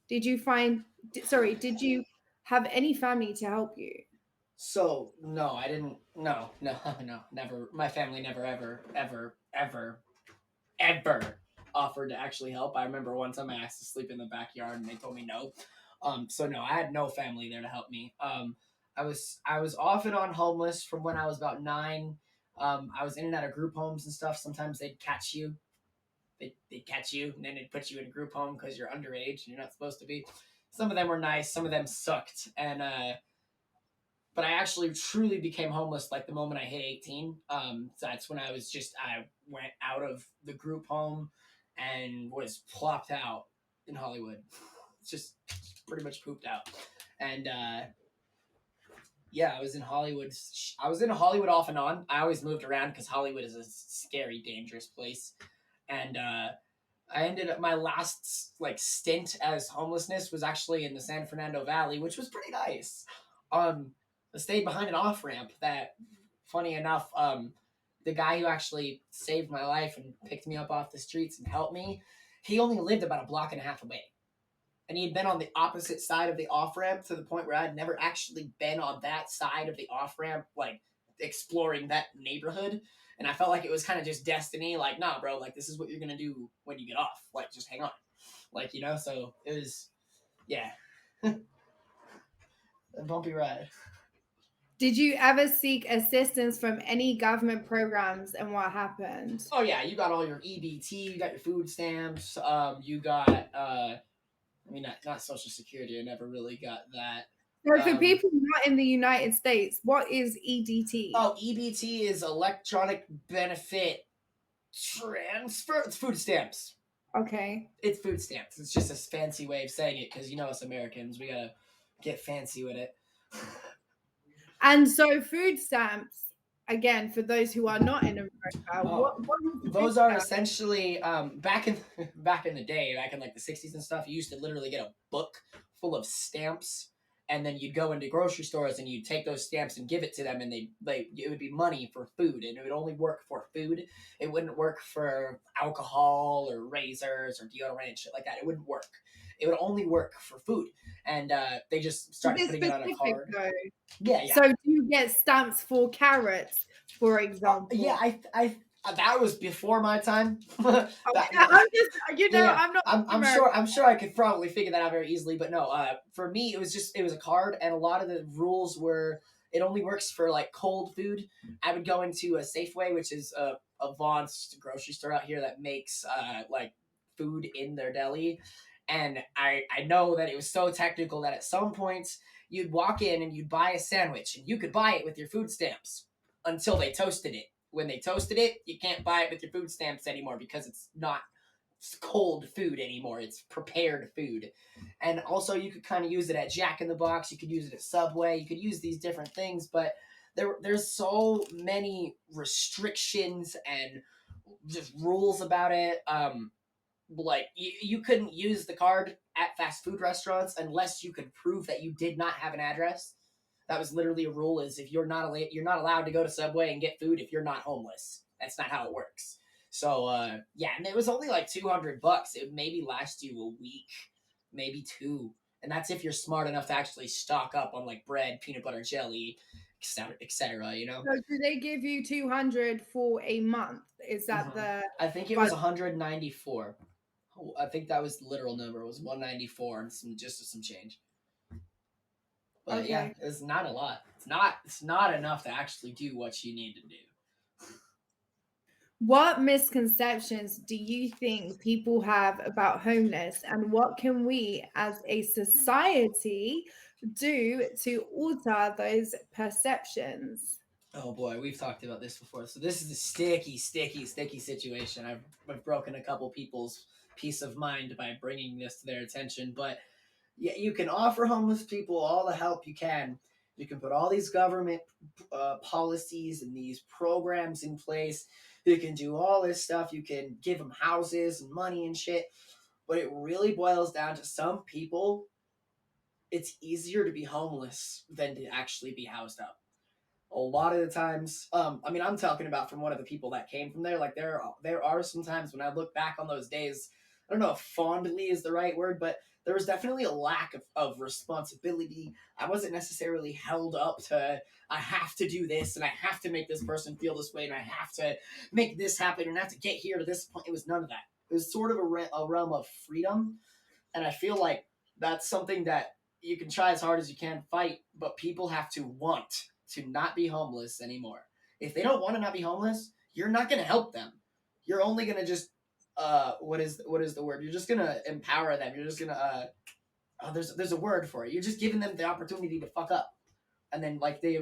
Did you find, sorry, did you have any family to help you? So no, I didn't. No, no, no, never. My family never, ever, ever, ever, ever offered to actually help. I remember one time I asked to sleep in the backyard and they told me no. So no, I had no family there to help me. I was off and on homeless from when I was about 9. I was in and out of group homes and stuff. Sometimes they'd catch you. They'd catch you and then they'd put you in a group home because you're underage and you're not supposed to be. Some of them were nice. Some of them sucked. And but I actually truly became homeless like the moment I hit 18. So that's when I went out of the group home and was plopped out in Hollywood. Just pretty much pooped out. And yeah, I was in Hollywood. I was in Hollywood off and on. I always moved around because Hollywood is a scary, dangerous place. And I ended up my last like stint as homelessness was actually in the San Fernando Valley, which was pretty nice. Um, I stayed behind an off ramp that, funny enough, the guy who actually saved my life and picked me up off the streets and helped me, he only lived about a block and a half away. And he had been on the opposite side of the off ramp to the point where I'd never actually been on that side of the off ramp, like exploring that neighborhood. And I felt like it was kind of just destiny. Like, nah, bro, like this is what you're gonna do when you get off. Like, just hang on. Like, so it was, yeah, a bumpy ride. Did you ever seek assistance from any government programs and what happened? Oh yeah, you got all your EBT, you got your food stamps, you got I mean not Social Security. I never really got that. So for Um, people not in the United States, what is EDT? oh, EBT is electronic benefit transfer. It's food stamps. Okay. It's food stamps. It's just a fancy way of saying it because us Americans, we gotta get fancy with it. And so food stamps, again, for those who are not in America, Oh, what is a food those are stamp? essentially back in back in the day, back in like the 60s and stuff. You used to literally get a book full of stamps, and then you'd go into grocery stores and you'd take those stamps and give it to them, and they it would be money for food, and it would only work for food. It wouldn't work for alcohol or razors or deodorant and shit like that. It wouldn't work. It would only work for food, and they just Is started it putting it on a specific card. though? Yeah, yeah. So do you get stamps for carrots, for Yeah, example? that was before my time. Okay, that I'm just, Yeah, yeah. I'm not I'm American. sure. I'm sure I could probably figure that out very easily. But no, for me, it was a card, and a lot of the rules were it only works for like cold food. I would go into a Safeway, which is a Vaughn's grocery store out here that makes like food in their deli, and I know that it was so technical that at some points you'd walk in and you'd buy a sandwich, and you could buy it with your food stamps until they toasted it. When they toasted it, you can't buy it with your food stamps anymore because it's not cold food anymore. It's prepared food. And also you could kind of use it at Jack in the Box, you could use it at Subway, you could use these different things, but there's so many restrictions and just rules about it. Like you couldn't use the card at fast food restaurants unless you could prove that you did not have an address. That was literally a rule: is if you're not allowed to go to Subway and get food if you're not homeless. That's not how it works. So yeah, and it was only like $200. It would maybe last you a week, maybe two, and that's if you're smart enough to actually stock up on like bread, peanut butter, jelly, etc., etc. So do they give you 200 for a month? Is that Mm-hmm. the I think it was but 194. I think that was the literal number. It was 194 and some change. But yeah, okay. it's not a lot. It's not enough to actually do what you need to do. What misconceptions do you think people have about homeless, and what can we as a society do to alter those perceptions? Oh boy, we've talked about this before. So this is a sticky, sticky, sticky situation. I've broken a couple people's peace of mind by bringing this to their attention. But yeah, you can offer homeless people all the help you can. You can put all these government policies and these programs in place. You can do all this stuff. You can give them houses and money and shit. But it really boils down to some people. It's easier to be homeless than to actually be housed up a lot of the times. I mean, I'm talking about from one of the people that came from there. Like there are some times when I look back on those days, I don't know if fondly is the right word, but there was definitely a lack of responsibility. I wasn't necessarily held up to, I have to do this and I have to make this person feel this way and I have to make this happen and I have to get here to this point. It was none of that. It was sort of a realm of freedom. And I feel like that's something that you can try as hard as you can fight, but people have to want to not be homeless anymore. If they don't want to not be homeless, you're not going to help them. You're only going to just what is the word? You're just going to empower them. You're just going to there's a word for it. You're just giving them the opportunity to fuck up. And then like they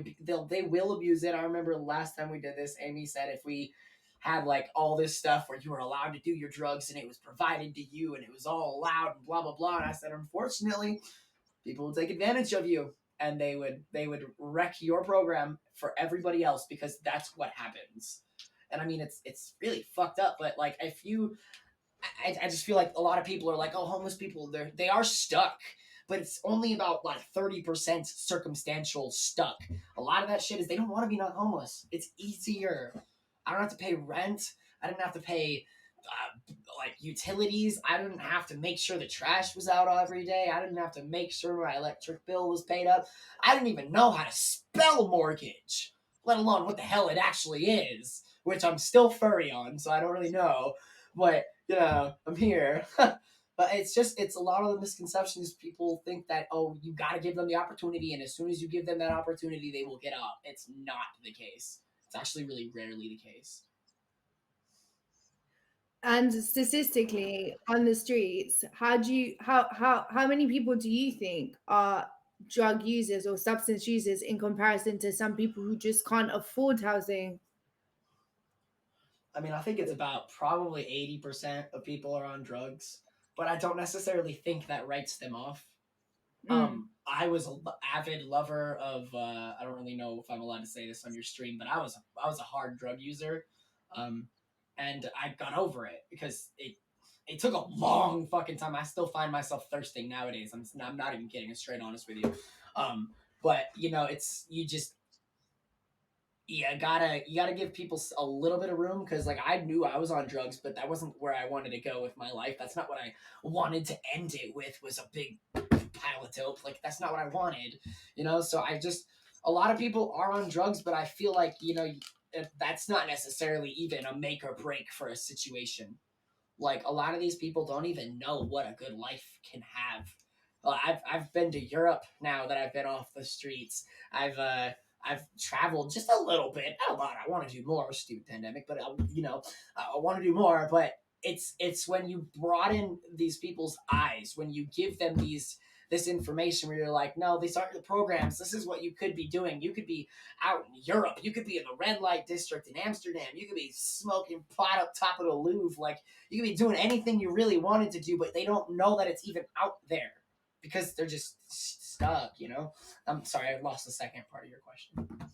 will abuse it. I remember last time we did this, Amy said if we had like all this stuff where you were allowed to do your drugs and it was provided to you and it was all allowed and blah blah blah. And I said, unfortunately, people would take advantage of you and they would wreck your program for everybody else because that's what happens. And I mean it's really fucked up. But like if you I just feel like a lot of people are like, oh, homeless people, they are stuck. But it's only about like 30% circumstantial stuck. A lot of that shit is they don't want to be not homeless. It's easier. I don't have to pay rent. I didn't have to pay like utilities. I didn't have to make sure the trash was out every day. I didn't have to make sure my electric bill was paid up. I didn't even know how to spell mortgage, let alone what the hell it actually is, which I'm still furry on, so I don't really know. But I'm here. But it's a lot of the misconceptions. People think that, oh, you got to give them the opportunity, and as soon as you give them that opportunity, they will get up. It's not the case. It's actually really rarely the case. And statistically, on the streets, how many people do you think are drug users or substance users in comparison to some people who just can't afford housing? I mean, I think it's about probably 80% of people are on drugs, but I don't necessarily think that writes them off. Mm. I was an avid lover of. I don't really know if I'm allowed to say this on your stream, but I was a hard drug user, um, and I got over it because it took a long fucking time. I still find myself thirsting nowadays. I'm not even kidding. I'm straight honest with you. Um, but it's you just you gotta give people a little bit of room because like I knew I was on drugs, but that wasn't where I wanted to go with my life. That's not what I wanted to end it with. Was a big pile of dope. Like that's not what I wanted. So I just a lot of people are on drugs, but I feel like that's not necessarily even a make or break for a situation. Like a lot of these people don't even know what a good life can have. I've been to Europe now that I've been off the streets. I've traveled just a little bit, not a lot. I want to do more, stupid pandemic, but I want to do more. But it's when you broaden these people's eyes, when you give them this information where you're like, no, these aren't the programs. This is what you could be doing. You could be out in Europe. You could be in the red light district in Amsterdam. You could be smoking pot up top of the Louvre. Like you could be doing anything you really wanted to do, but they don't know that it's even out there because they're just stuck. I'm sorry, I lost the second part of your question.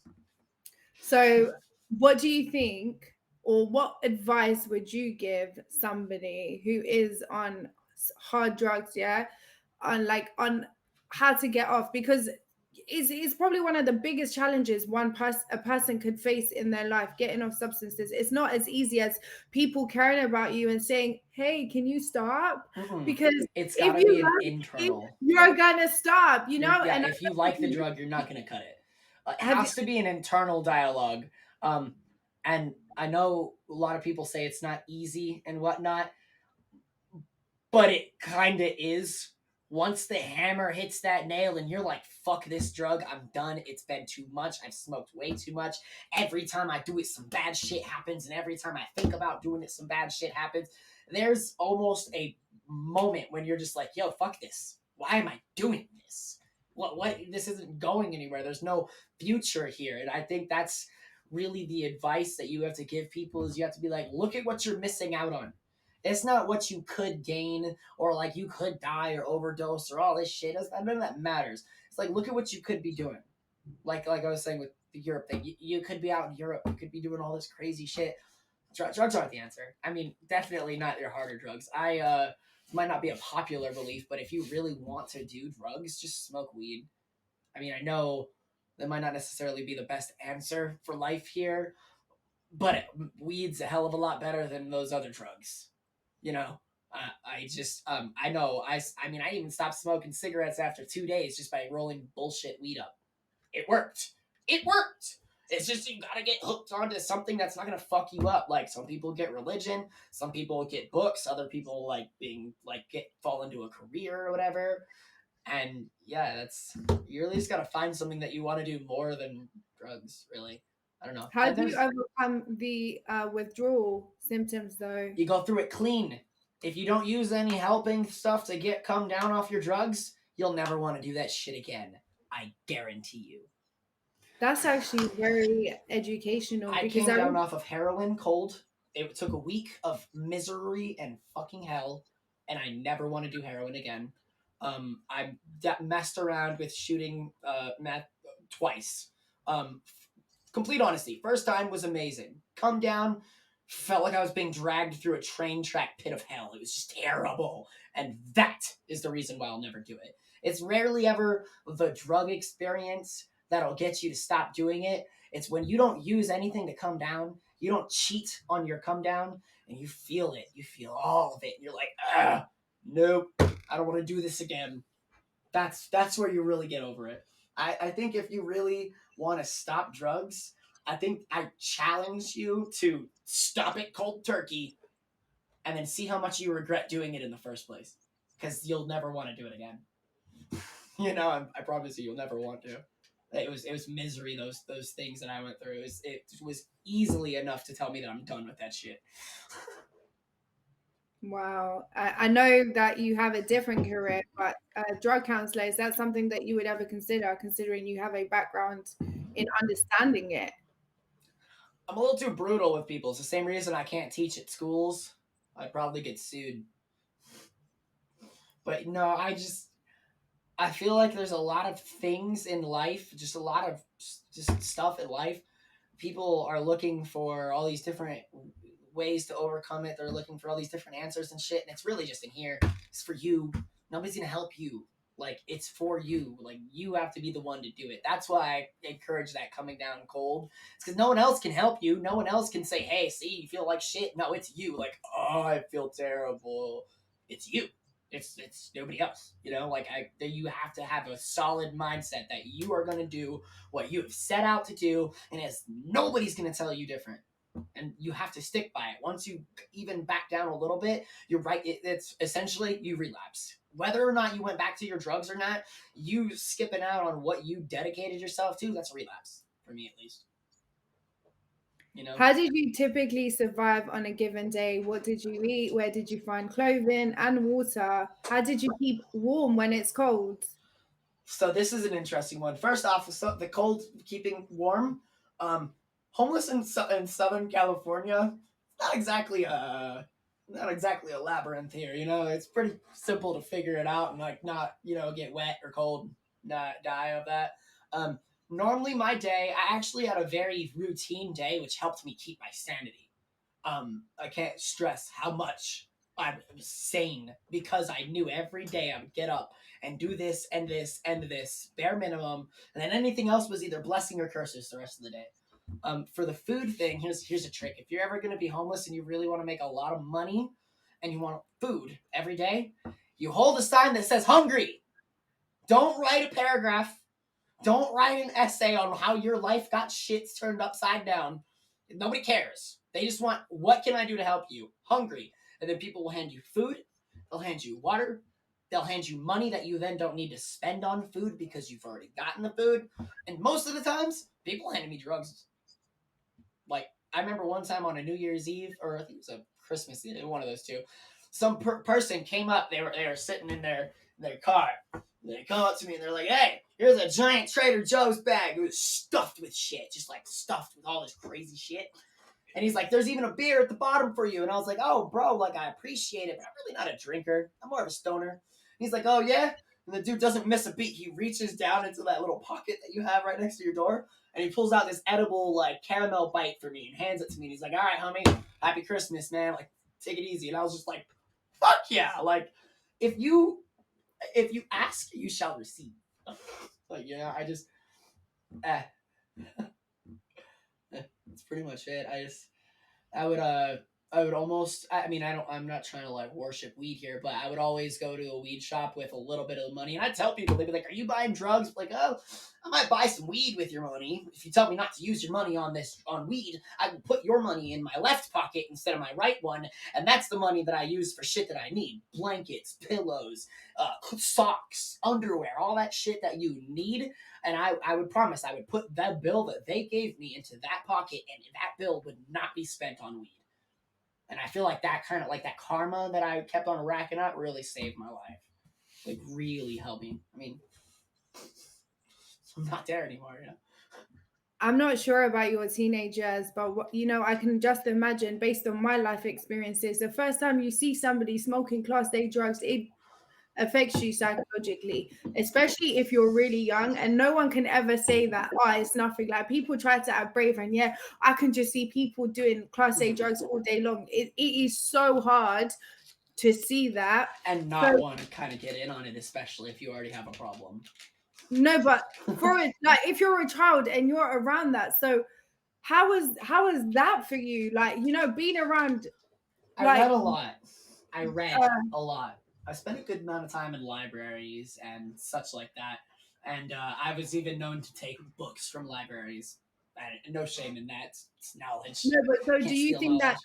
So, what do you think, or what advice would you give somebody who is on hard drugs, yeah, on how to get off? Because it's probably one of the biggest challenges a person could face in their life, getting off substances. It's not as easy as people caring about you and saying, "Hey, can you stop?" Because it's if gotta you be an love it, internal. you're gonna stop, Yeah, And if you like the drug, you're not gonna cut it. It have you? has to be an internal dialogue. And I know a lot of people say it's not easy and whatnot, but it kind of is. Once the hammer hits that nail and you're like, fuck this drug, I'm done. It's been too much. I've smoked way too much. Every time I do it, some bad shit happens. And every time I think about doing it, some bad shit happens. There's almost a moment when you're just like, yo, fuck this. Why am I doing this? What? This isn't going anywhere. There's no future here. And I think that's really the advice that you have to give people is you have to be like, look at what you're missing out on. It's not what you could gain or like you could die or overdose or all this shit. None of that matters. It's like look at what you could be doing. Like I was saying with the Europe thing, you could be out in Europe. You could be doing all this crazy shit. Drugs aren't the answer. I mean, definitely not your harder drugs. Might not be a popular belief, but if you really want to do drugs, just smoke weed. I mean, I know that might not necessarily be the best answer for life here, but weed's a hell of a lot better than those other drugs. You know? I just I know I mean I even stopped smoking cigarettes after 2 days just by rolling bullshit weed up. It worked. It worked. It's just you gotta get hooked onto something that's not gonna fuck you up. Like some people get religion, some people get books, other people like being like get fall into a career or whatever. And yeah, that's you really just gotta find something that you want to do more than drugs. Really, I don't know. How And do you there's overcome the withdrawal symptoms though? you go through it clean. If you don't use any helping stuff to get come down off your drugs, you'll never want to do that shit again. I guarantee you. That's actually very educational I because came I down off of heroin cold. It took a week of misery and fucking hell, and I never want to do heroin again. I messed around with shooting meth twice. Complete honesty, first time was amazing. Come down, felt like I was being dragged through a train track pit of hell. It was just terrible, and that is the reason why I'll never do it. It's rarely ever the drug experience that'll get you to stop doing it. It's when you don't use anything to come down, you don't cheat on your come down, and you feel it. You feel all of it. And you're like, nope, I don't want to do this again. That's where you really get over it. I think if you really want to stop drugs, I think I challenge you to stop it cold turkey and then see how much you regret doing it in the first place. Because you'll never want to do it again. I promise you'll never want to. It was misery, those things that I went through. It was easily enough to tell me that I'm done with that shit. wow, I know that you have a different career, but drug counselor, is that something that you would ever consider, considering you have a background in understanding it? I'm a little too brutal with people. It's the same reason I can't teach at schools. I'd probably get sued. But no, I feel like there's a lot of things in life, just a lot of just stuff in life. People are looking for all these different ways to overcome it. They're looking for all these different answers and shit, and it's really just in here. It's for you. Nobody's gonna help you. Like it's for you. Like you have to be the one to do it. That's why I encourage that coming down cold. It's because no one else can help you. No one else can say, "Hey, see, you feel like shit." No, it's you. Like, oh, I feel terrible. It's you. It's nobody else. Like you have to have a solid mindset that you are going to do what you have set out to do, and it's nobody's going to tell you different. And you have to stick by it. Once you even back down a little bit, you're right. It's essentially you relapse. Whether or not you went back to your drugs or not, you skipping out on what you dedicated yourself to, that's a relapse for me at least. How did you typically survive on a given day? What did you eat? Where did you find clothing and water? How did you keep warm when it's cold? So this is an interesting one. First off, the cold keeping warm. Homeless in Southern California, not exactly a not exactly a labyrinth here. It's pretty simple to figure it out and like not get wet or cold, not die of that. Um, Normally my day, I actually had a very routine day, which helped me keep my sanity. I can't stress how much I was sane because I knew every day I would get up and do this and this and this bare minimum, and then anything else was either blessing or curses the rest of the day. For the food thing, here's a trick. If you're ever going to be homeless and you really want to make a lot of money and you want food every day, you hold a sign that says hungry. Don't write a paragraph. Don't write an essay on how your life got shit turned upside down. Nobody cares. They just want, what can I do to help you? Hungry. And then people will hand you food. They'll hand you water. They'll hand you money that you then don't need to spend on food because you've already gotten the food. And most of the times, people handed me drugs. Like, I remember one time on a New Year's Eve, or I think it was a Christmas Eve, one of those two. Some person came up. They were sitting in their car. They come up to me and they're like, "Hey, here's a giant Trader Joe's bag. It was stuffed with shit, just like stuffed with all this crazy shit." And he's like, "There's even a beer at the bottom for you." And I was like, "Oh, bro, like I appreciate it, but I'm really not a drinker. I'm more of a stoner." And he's like, "Oh yeah." And the dude doesn't miss a beat. He reaches down into that little pocket that you have right next to your door, and he pulls out this edible like caramel bite for me and hands it to me. And he's like, "All right, homie, happy Christmas, man. Like, take it easy." And I was just like, "Fuck yeah!" Like, if you ask, you shall receive. Like, yeah, eh, that's pretty much it. I would I would almost. I mean, I don't. I'm not trying to like worship weed here, but I would always go to a weed shop with a little bit of money, and I tell people, they'd be like, "Are you buying drugs?" Like, oh, I might buy some weed with your money. If you tell me not to use your money on weed, I will put your money in my left pocket instead of my right one, and that's the money that I use for shit that I need: blankets, pillows, socks, underwear, all that shit that you need. And I would promise I would put that bill that they gave me into that pocket, and that bill would not be spent on weed. And I feel like that kind of like that karma that I kept on racking up really saved my life. Like really helped me. I mean, I'm not there anymore, you know. I'm not sure about your teenagers, but I can just imagine based on my life experiences, the first time you see somebody smoking class A drugs, it affects you psychologically, especially if you're really young. And no one can ever say that, oh, it's nothing. Like people try to act brave, and yeah, I can just see people doing class A drugs all day long. It is so hard to see that. And So not want to kind of get in on it, especially if you already have a problem. no, but for it, like if you're a child and you're around that, so how was that for you? Like, being around I read like a lot. I read uh, a lot. I spent a good amount of time in libraries and such like that. And I was even known to take books from libraries. And no shame in that. It's knowledge. no, but so do Can't you steal think that knowledge.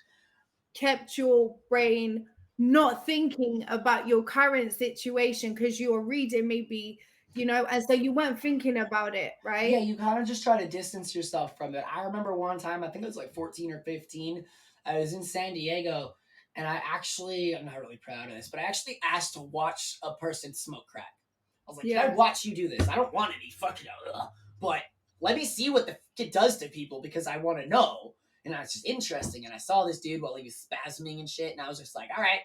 kept your brain not thinking about your current situation because you were reading maybe, and so you weren't thinking about it, Yeah, right? you kind of just try to distance yourself from it. I remember one time, I think it was like 14 or 15, I was in San Diego, and I'm not really proud of this, but I actually asked to watch a person smoke crack. I was like, can I Yeah. watch you do this? I don't want any, fuck it, but let me see what the it does to people because I want to know. And it's just interesting. And I saw this dude while he was spasming and shit, and I was just like, all right,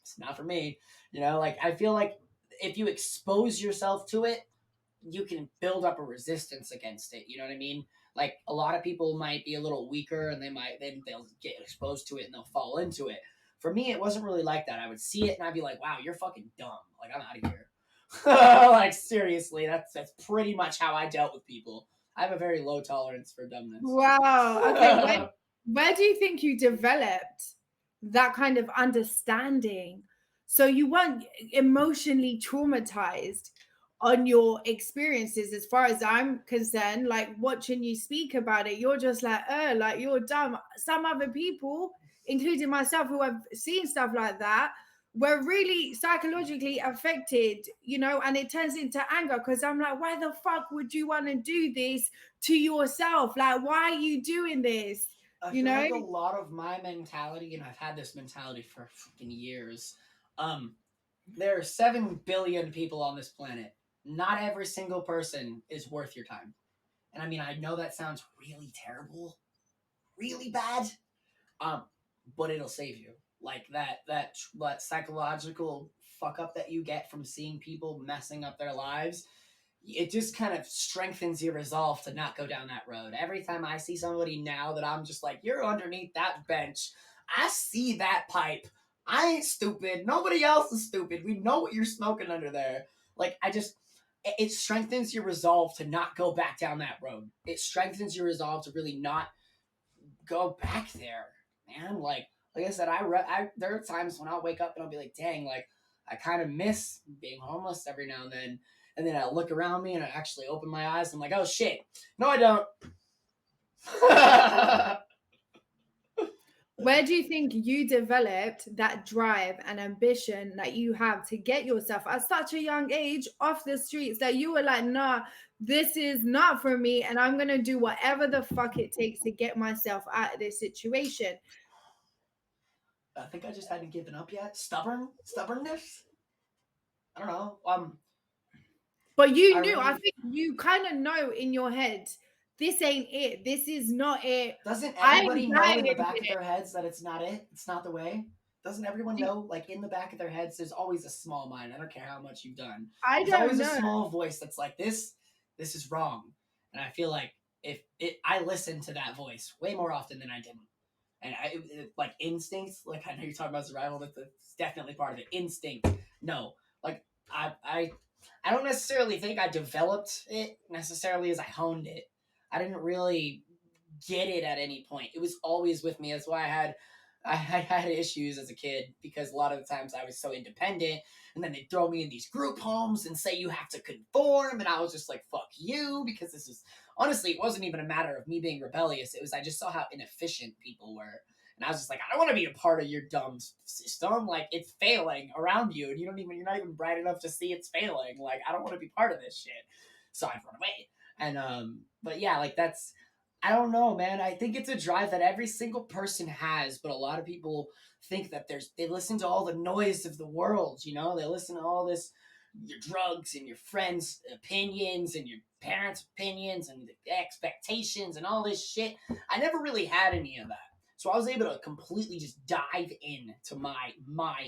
it's not for me. Like I feel like if you expose yourself to it, you can build up a resistance against it. You know what I mean? Like a lot of people might be a little weaker and they'll get exposed to it and they'll fall into it. For me, it wasn't really like that. I would see it and I'd be like, wow, you're fucking dumb. Like I'm out of here. Like seriously, that's pretty much how I dealt with people. I have a very low tolerance for dumbness. Wow. Okay. Where do you think you developed that kind of understanding? So you weren't emotionally traumatized on your experiences, as far as I'm concerned. Like watching you speak about it, you're just like, oh, like you're dumb. Some other people, including myself, who have seen stuff like that, were really psychologically affected, and it turns into anger because I'm like, why the fuck would you want to do this to yourself? Like, why are you doing this? I You feel know? like a lot of my mentality, and I've had this mentality for fucking years. Um, there are 7 billion people on this planet. Not every single person is worth your time. And I mean, I know that sounds really terrible, really bad, um, but it'll save you. Like that psychological fuck up that you get from seeing people messing up their lives, it just kind of strengthens your resolve to not go down that road. Every time I see somebody now that I'm just like, you're underneath that bench, I see that pipe. I ain't stupid. Nobody else is stupid. We know what you're smoking under there. Like, it strengthens your resolve to not go back down that road. It strengthens your resolve to really not go back there, man. Like I said, there are times when I'll wake up and I'll be like, dang, like I kind of miss being homeless every now and then I look around me and I actually open my eyes. And I'm like, oh shit, no, I don't. Where do you think you developed that drive and ambition that you have to get yourself at such a young age off the streets, that you were like, nah, this is not for me, and I'm going to do whatever the fuck it takes to get myself out of this situation? I think I just hadn't given up yet. Stubbornness. I don't know. But I I really think you kind of know in your head, this ain't it. This is not it. doesn't I am everybody know in the dying back of here. their heads that it's not it? It's not the way. Doesn't everyone know? Like in the back of their heads, there's always a small mind. I don't care how much you've done. I There's don't always a know. small voice that's like this is wrong. And I feel like I listen to that voice way more often than I didn't. And like instincts, like I know you're talking about survival, that's definitely part of it. Instinct, no. Like I don't necessarily think I developed it necessarily as I honed it. I didn't really get it at any point. It was always with me. That's why I had I had issues as a kid because a lot of the times I was so independent, and then they'd throw me in these group homes and say you have to conform, and I was just like, fuck you, because this is honestly, it wasn't even a matter of me being rebellious. It was I just saw how inefficient people were. And I was just like, I don't want to be a part of your dumb system. Like, it's failing around you, and you're not even bright enough to see it's failing. Like, I don't want to be part of this shit. So I'd run away. And but yeah, like that's I don't know, man. I think it's a drive that every single person has, but a lot of people think that they listen to all the noise of the world, you know? They listen to all this your drugs and your friends' opinions and your parents' opinions and the expectations and all this shit. I never really had any of that. So I was able to completely just dive in to my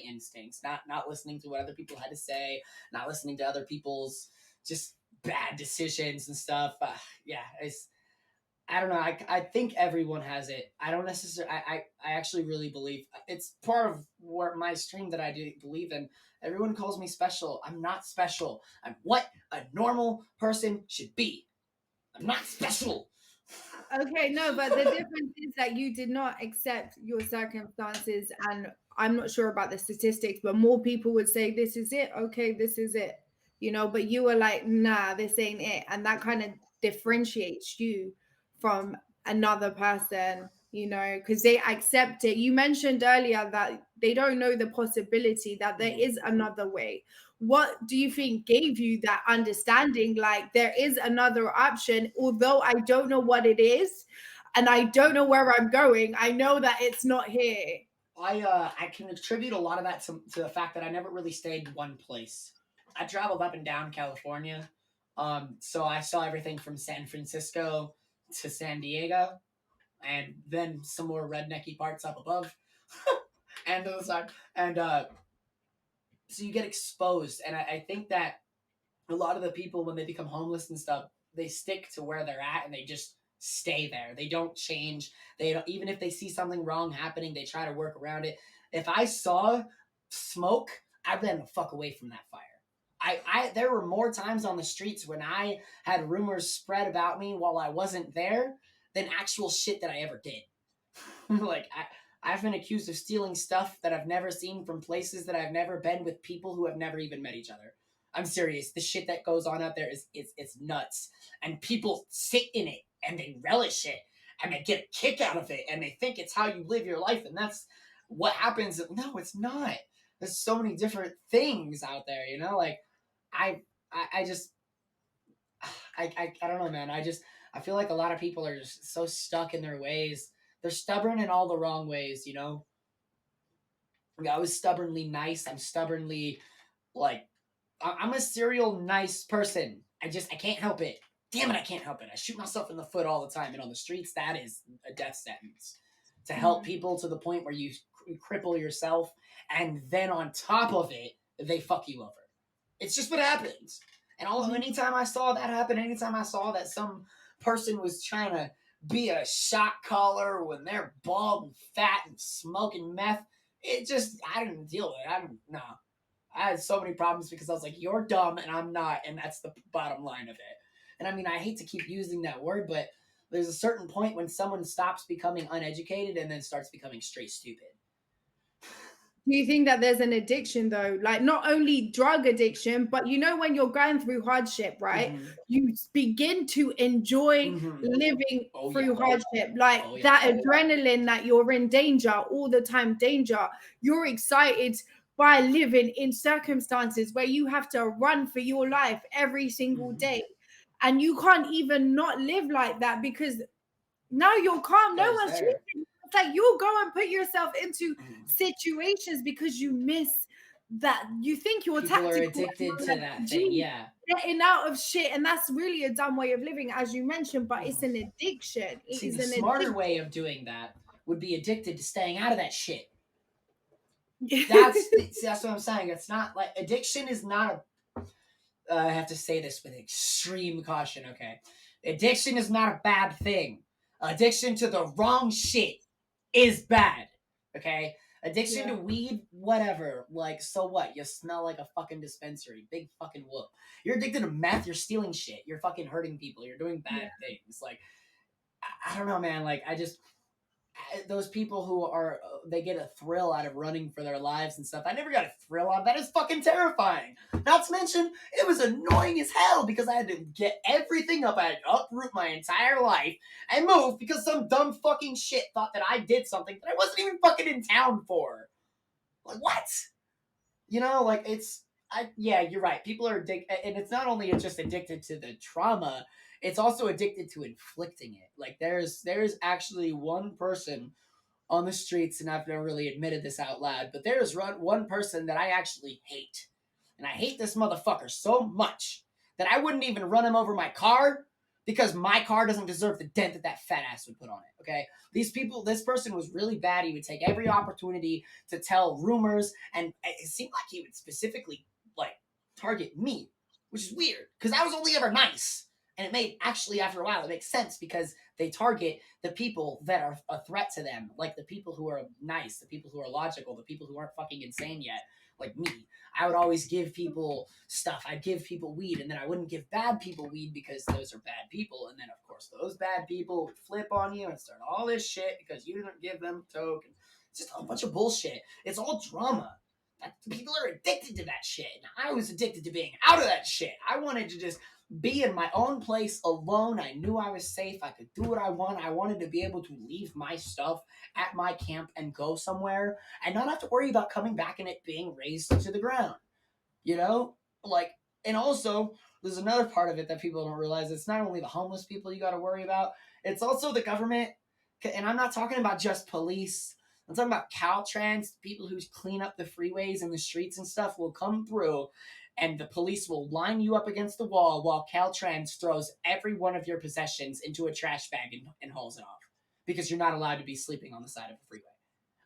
instincts, not listening to what other people had to say, not listening to other people's just bad decisions and stuff. Yeah, it's I don't know. I think everyone has it. I don't necessarily. I actually really believe it's part of my stream that I do believe in. Everyone calls me special. I'm not special. I'm what a normal person should be. I'm not special. Okay, no, but the difference is that you did not accept your circumstances, and I'm not sure about the statistics, but more people would say, this is it. Okay, this is it. But you were like, nah, this ain't it. And that kind of differentiates you from another person, because they accept it. You mentioned earlier that they don't know the possibility that there is another way. What do you think gave you that understanding, like there is another option, although I don't know what it is and I don't know where I'm going, I know that it's not here? I can attribute a lot of that to the fact that I never really stayed in one place. I traveled up and down California, so I saw everything from San Francisco to San Diego, and then some more rednecky parts up above, and to the side, and so you get exposed, and I think that a lot of the people when they become homeless and stuff, they stick to where they're at and they just stay there. They don't change. They don't even if they see something wrong happening, they try to work around it. If I saw smoke, I'd ran the fuck away from that fire. I there were more times on the streets when I had rumors spread about me while I wasn't there than actual shit that I ever did. like I've been accused of stealing stuff that I've never seen from places that I've never been with people who have never even met each other. I'm serious. The shit that goes on out there is it's nuts, and people sit in it and they relish it and they get a kick out of it and they think it's how you live your life, and that's what happens. No, it's not. There's so many different things out there, Like I just I don't know, man. I feel like a lot of people are just so stuck in their ways. They're stubborn in all the wrong ways. I was stubbornly nice. I'm stubbornly like I'm a serial nice person. I can't help it. Damn it, I can't help it. I shoot myself in the foot all the time, and on the streets, that is a death sentence. To help people to the point where you cripple yourself, and then on top of it, they fuck you over. It's just what happens. And anytime I saw that happen, anytime I saw that some person was trying to be a shot caller when they're bald and fat and smoking meth, I didn't deal with it. No. I had so many problems because I was like, you're dumb and I'm not, and that's the bottom line of it. And I mean, I hate to keep using that word, but there's a certain point when someone stops becoming uneducated and then starts becoming straight stupid. Do you think that there's an addiction though? Like not only drug addiction, but when you're going through hardship, right? Mm-hmm. You begin to enjoy living through hardship. Like that adrenaline that you're in danger all the time, danger. You're excited by living in circumstances where you have to run for your life every single day. And you can't even not live like that because now you're calm. No one's cheating. It's like you'll go and put yourself into situations because you miss that. You think you're People tactical. are addicted to that thing, yeah. Getting out of shit, and that's really a dumb way of living, as you mentioned. But it's an addiction. See, the smarter way of doing that would be addicted to staying out of that shit. That's what I'm saying. It's not like addiction is not a. I have to say this with extreme caution. Okay, addiction is not a bad thing. Addiction to the wrong shit is bad. Okay? Addiction to weed, whatever. Like, so what? You smell like a fucking dispensary. Big fucking whoop. You're addicted to meth, you're stealing shit. You're fucking hurting people. You're doing bad things. Like, I don't know, man. Like, those people who are they get a thrill out of running for their lives and stuff. I never got a thrill out of that. It's fucking terrifying. Not to mention, it was annoying as hell because I had to get everything up. I had to uproot my entire life and move because some dumb fucking shit thought that I did something that I wasn't even fucking in town for. Like, what? You know, like, yeah, you're right. People are addicted, and it's not only just addicted to the trauma, it's also addicted to inflicting it. Like, there's actually one person on the streets, and I've never really admitted this out loud, but there's one person that I actually hate. And I hate this motherfucker so much that I wouldn't even run him over my car because my car doesn't deserve the dent that that fat ass would put on it, okay? This person was really bad. He would take every opportunity to tell rumors, and it seemed like he would specifically, like, target me, which is weird because I was only ever nice. And it made, actually, after a while, it makes sense because they target the people that are a threat to them, like the people who are nice, the people who are logical, the people who aren't fucking insane yet, like me. I would always give people stuff. I'd give people weed, and then I wouldn't give bad people weed because those are bad people. And then, of course, those bad people would flip on you and start all this shit because you didn't give them token. It's just a bunch of bullshit. It's all drama. People are addicted to that shit. And I was addicted to being out of that shit. I wanted to just be in my own place alone. I knew I was safe. I could do what I want. I wanted to be able to leave my stuff at my camp and go somewhere and not have to worry about coming back and it being razed to the ground. You know? Like, and also, there's another part of it that people don't realize. It's not only the homeless people you got to worry about, it's also the government. And I'm not talking about just police. I'm talking about Caltrans, people who clean up the freeways and the streets and stuff will come through, and the police will line you up against the wall while Caltrans throws every one of your possessions into a trash bag and hauls it off because you're not allowed to be sleeping on the side of a freeway.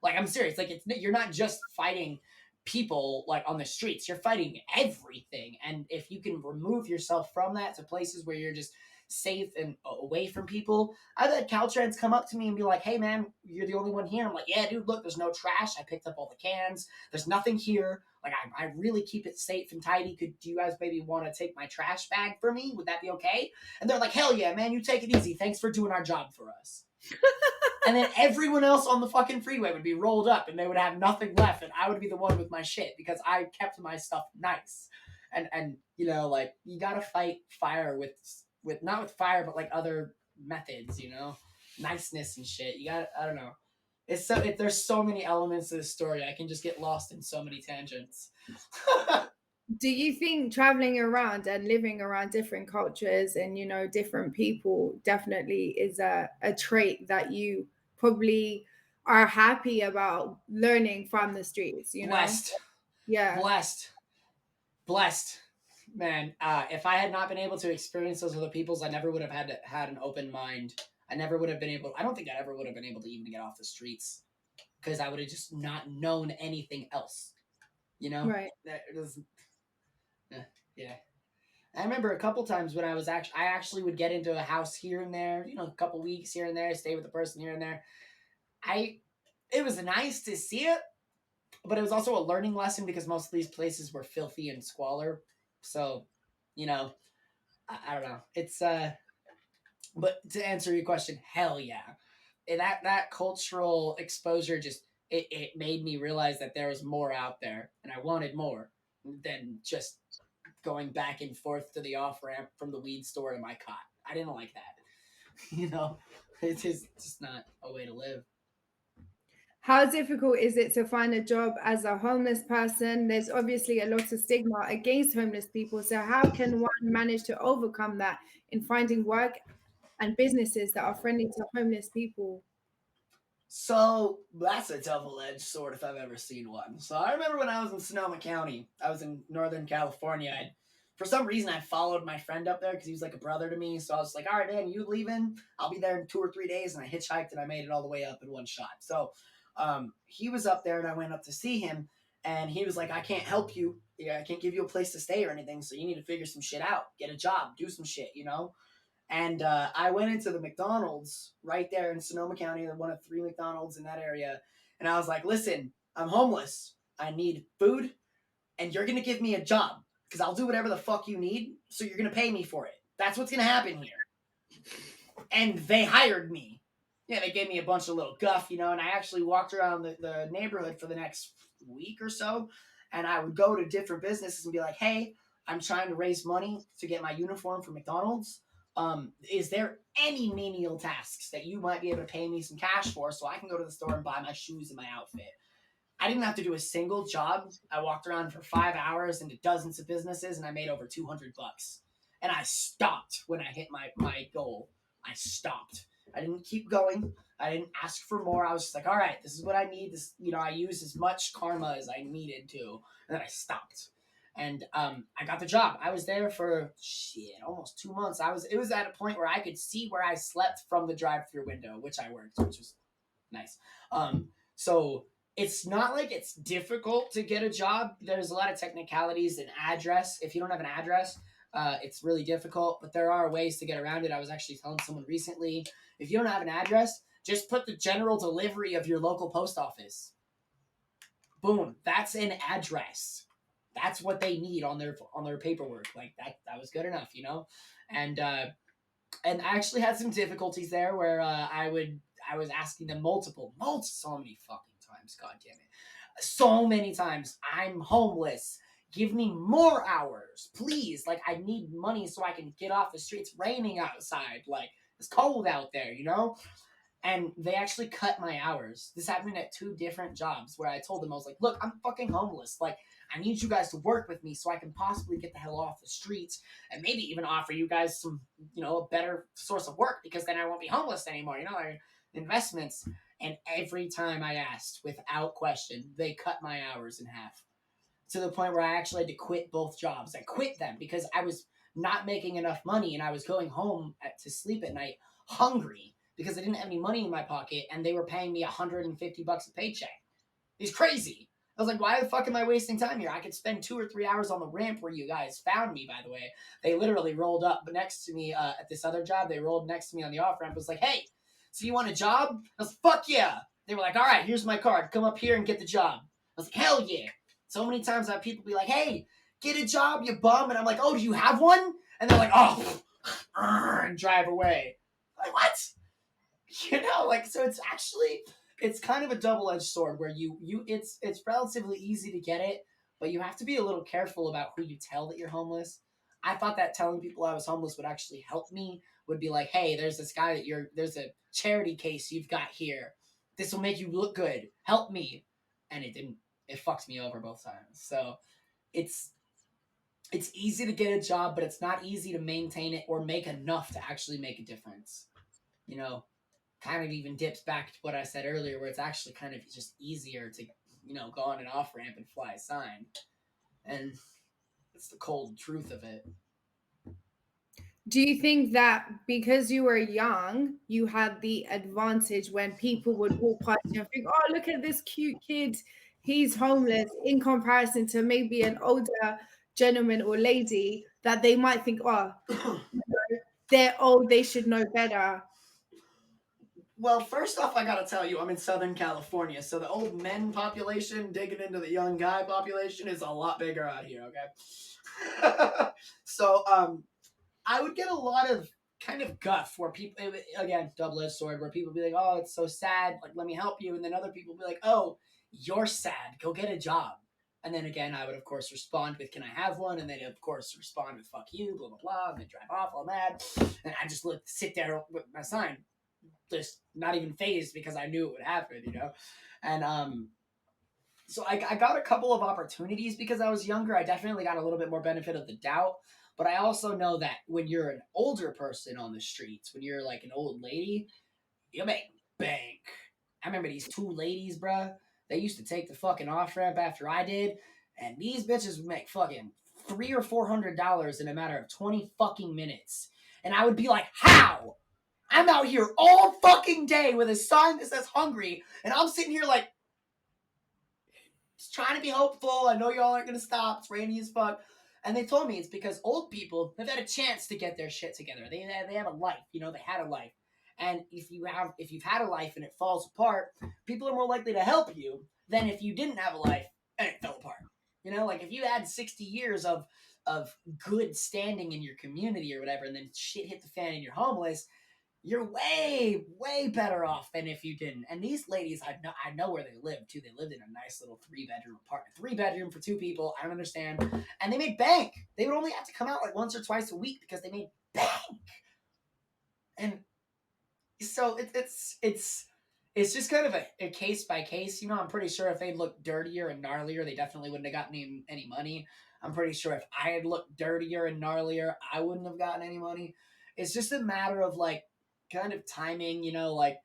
Like, I'm serious. Like, you're not just fighting people like on the streets. You're fighting everything. And if you can remove yourself from that to places where you're just safe and away from people, I've had Caltrans come up to me and be like, "Hey man, you're the only one here." I'm like, "Yeah, dude, look, there's no trash. I picked up all the cans. There's nothing here. Like, I really keep it safe and tidy. Do you guys maybe want to take my trash bag for me? Would that be okay?" And they're like, "Hell yeah, man, you take it easy. Thanks for doing our job for us." And then everyone else on the fucking freeway would be rolled up and they would have nothing left, and I would be the one with my shit because I kept my stuff nice. And you know, like, you gotta fight fire with not with fire, but like other methods, you know, niceness and shit. You got, I don't know. There's so many elements to this story. I can just get lost in so many tangents. Do you think traveling around and living around different cultures and, you know, different people definitely is a trait that you probably are happy about learning from the streets, you know? Blessed, Yeah. blessed, man. If I had not been able to experience those other peoples, I never would have had an open mind. I never would have been able. I don't think I ever would have been able to even get off the streets because I would have just not known anything else. You know, Right. that it was, yeah. I remember a couple times when I actually would get into a house here and there, you know, a couple weeks here and there, stay with the person here and there. It was nice to see it, but it was also a learning lesson because most of these places were filthy and squalor. So, you know, I don't know. But to answer your question, hell yeah. And that cultural exposure just, it made me realize that there was more out there and I wanted more than just going back and forth to the off ramp from the weed store to my cot. I didn't like that. You know, it's just not a way to live. How difficult is it to find a job as a homeless person? There's obviously a lot of stigma against homeless people. So, how can one manage to overcome that in finding work and businesses that are friendly to homeless people? So that's a double-edged sword if I've ever seen one. So I remember when I was in Sonoma County, I was in Northern California. For some reason, I followed my friend up there because he was like a brother to me. So I was like, "All right, man, you leaving? I'll be there in 2 or 3 days." And I hitchhiked and I made it all the way up in one shot. So he was up there and I went up to see him. And he was like, "I can't help you. Yeah, I can't give you a place to stay or anything. So you need to figure some shit out. Get a job. Do some shit, you know?" And I went into the McDonald's right there in Sonoma County, one of 3 McDonald's in that area. And I was like, "Listen, I'm homeless. I need food, and you're going to give me a job because I'll do whatever the fuck you need. So you're going to pay me for it. That's what's going to happen here." And they hired me. yeah, they gave me a bunch of little guff, you know, and I actually walked around the neighborhood for the next week or so, and I would go to different businesses and be like, hey, I'm trying to raise money to get my uniform for McDonald's. Is there any menial tasks that you might be able to pay me some cash for so I can go to the store and buy my shoes and my outfit? I didn't have to do a single job. I walked around for 5 hours into dozens of businesses and I made over $200. And I stopped when I hit my goal. I stopped. I didn't keep going. I didn't ask for more. I was just like, all right, this is what I need. This, you know, I used as much karma as I needed to. And then I stopped. And I got the job. I was there for almost 2 months. It was at a point where I could see where I slept from the drive-through window, which I worked, which was nice. So it's not like it's difficult to get a job. There's a lot of technicalities and address. If you don't have an address, it's really difficult, but there are ways to get around it. I was actually telling someone recently, if you don't have an address, just put the general delivery of your local post office. Boom, that's an address. That's what they need on their paperwork. Like that was good enough, you know. And I actually had some difficulties there where I was asking them so many fucking times. God damn it, so many times. I'm homeless. Give me more hours, please. Like I need money so I can get off the streets. It's raining outside. Like it's cold out there, you know. And they actually cut my hours. This happened at 2 different jobs where I told them, I was like, look, I'm fucking homeless. Like, I need you guys to work with me so I can possibly get the hell off the streets and maybe even offer you guys some, you know, a better source of work because then I won't be homeless anymore, you know, like investments. And every time I asked, without question, they cut my hours in half to the point where I actually had to quit both jobs. I quit them because I was not making enough money and I was going home to sleep at night hungry because I didn't have any money in my pocket and they were paying me $150 a paycheck. It's crazy. I was like, why the fuck am I wasting time here? I could spend 2 or 3 hours on the ramp where you guys found me, by the way. They literally rolled up next to me at this other job. They rolled next to me on the off ramp. It was like, hey, so you want a job? I was like, fuck yeah. They were like, all right, here's my card. Come up here and get the job. I was like, hell yeah. So many times I have people be like, hey, get a job, you bum. And I'm like, oh, do you have one? And they're like, oh, and drive away. I'm like, what? You know, like, so it's kind of a double-edged sword where it's relatively easy to get it, but you have to be a little careful about who you tell that you're homeless. I thought that telling people I was homeless would actually help me, would be like, hey, there's this guy there's a charity case you've got here. This will make you look good. Help me. And it didn't. It fucked me over both times. So it's easy to get a job, but it's not easy to maintain it or make enough to actually make a difference. You know, kind of even dips back to what I said earlier, where it's actually kind of just easier to, you know, go on an off ramp and fly a sign. And it's the cold truth of it. Do you think that because you were young, you had the advantage when people would walk past you and think, oh, look at this cute kid, he's homeless, in comparison to maybe an older gentleman or lady that they might think, oh, they're old, they should know better? Well, first off, I gotta tell you, I'm in Southern California, so the old men population digging into the young guy population is a lot bigger out here, okay? So, I would get a lot of kind of guff where people, again, double-edged sword, where people be like, oh, it's so sad, like, let me help you, and then other people be like, oh, you're sad, go get a job. And then again, I would, of course, respond with, can I have one? And then, of course, respond with, fuck you, blah, blah, blah, and then drive off all mad. And I just sit there with my sign, just not even phased because I knew it would happen, you know? And so I got a couple of opportunities because I was younger. I definitely got a little bit more benefit of the doubt. But I also know that when you're an older person on the streets, when you're like an old lady, you make bank. I remember these 2 ladies, bruh. They used to take the fucking off ramp after I did, and these bitches would make fucking $300 or $400 in a matter of 20 fucking minutes. And I would be like, how? I'm out here all fucking day with a sign that says hungry, and I'm sitting here like, just trying to be hopeful. I know y'all aren't gonna stop. It's rainy as fuck. And they told me it's because old people have had a chance to get their shit together. They have a life, you know. They had a life, and if you've had a life and it falls apart, people are more likely to help you than if you didn't have a life and it fell apart. You know, like if you had 60 years of good standing in your community or whatever, and then shit hit the fan and you're homeless, you're way, way better off than if you didn't. And these ladies, I know where they lived too. They lived in a nice little 3-bedroom apartment, 3-bedroom for 2 people. I don't understand. And they made bank. They would only have to come out like once or twice a week because they made bank. And so it's just kind of a case by case. I'm pretty sure if they looked dirtier and gnarlier, they definitely wouldn't have gotten any money. I'm pretty sure if I had looked dirtier and gnarlier, I wouldn't have gotten any money. It's just a matter of like kind of timing, like.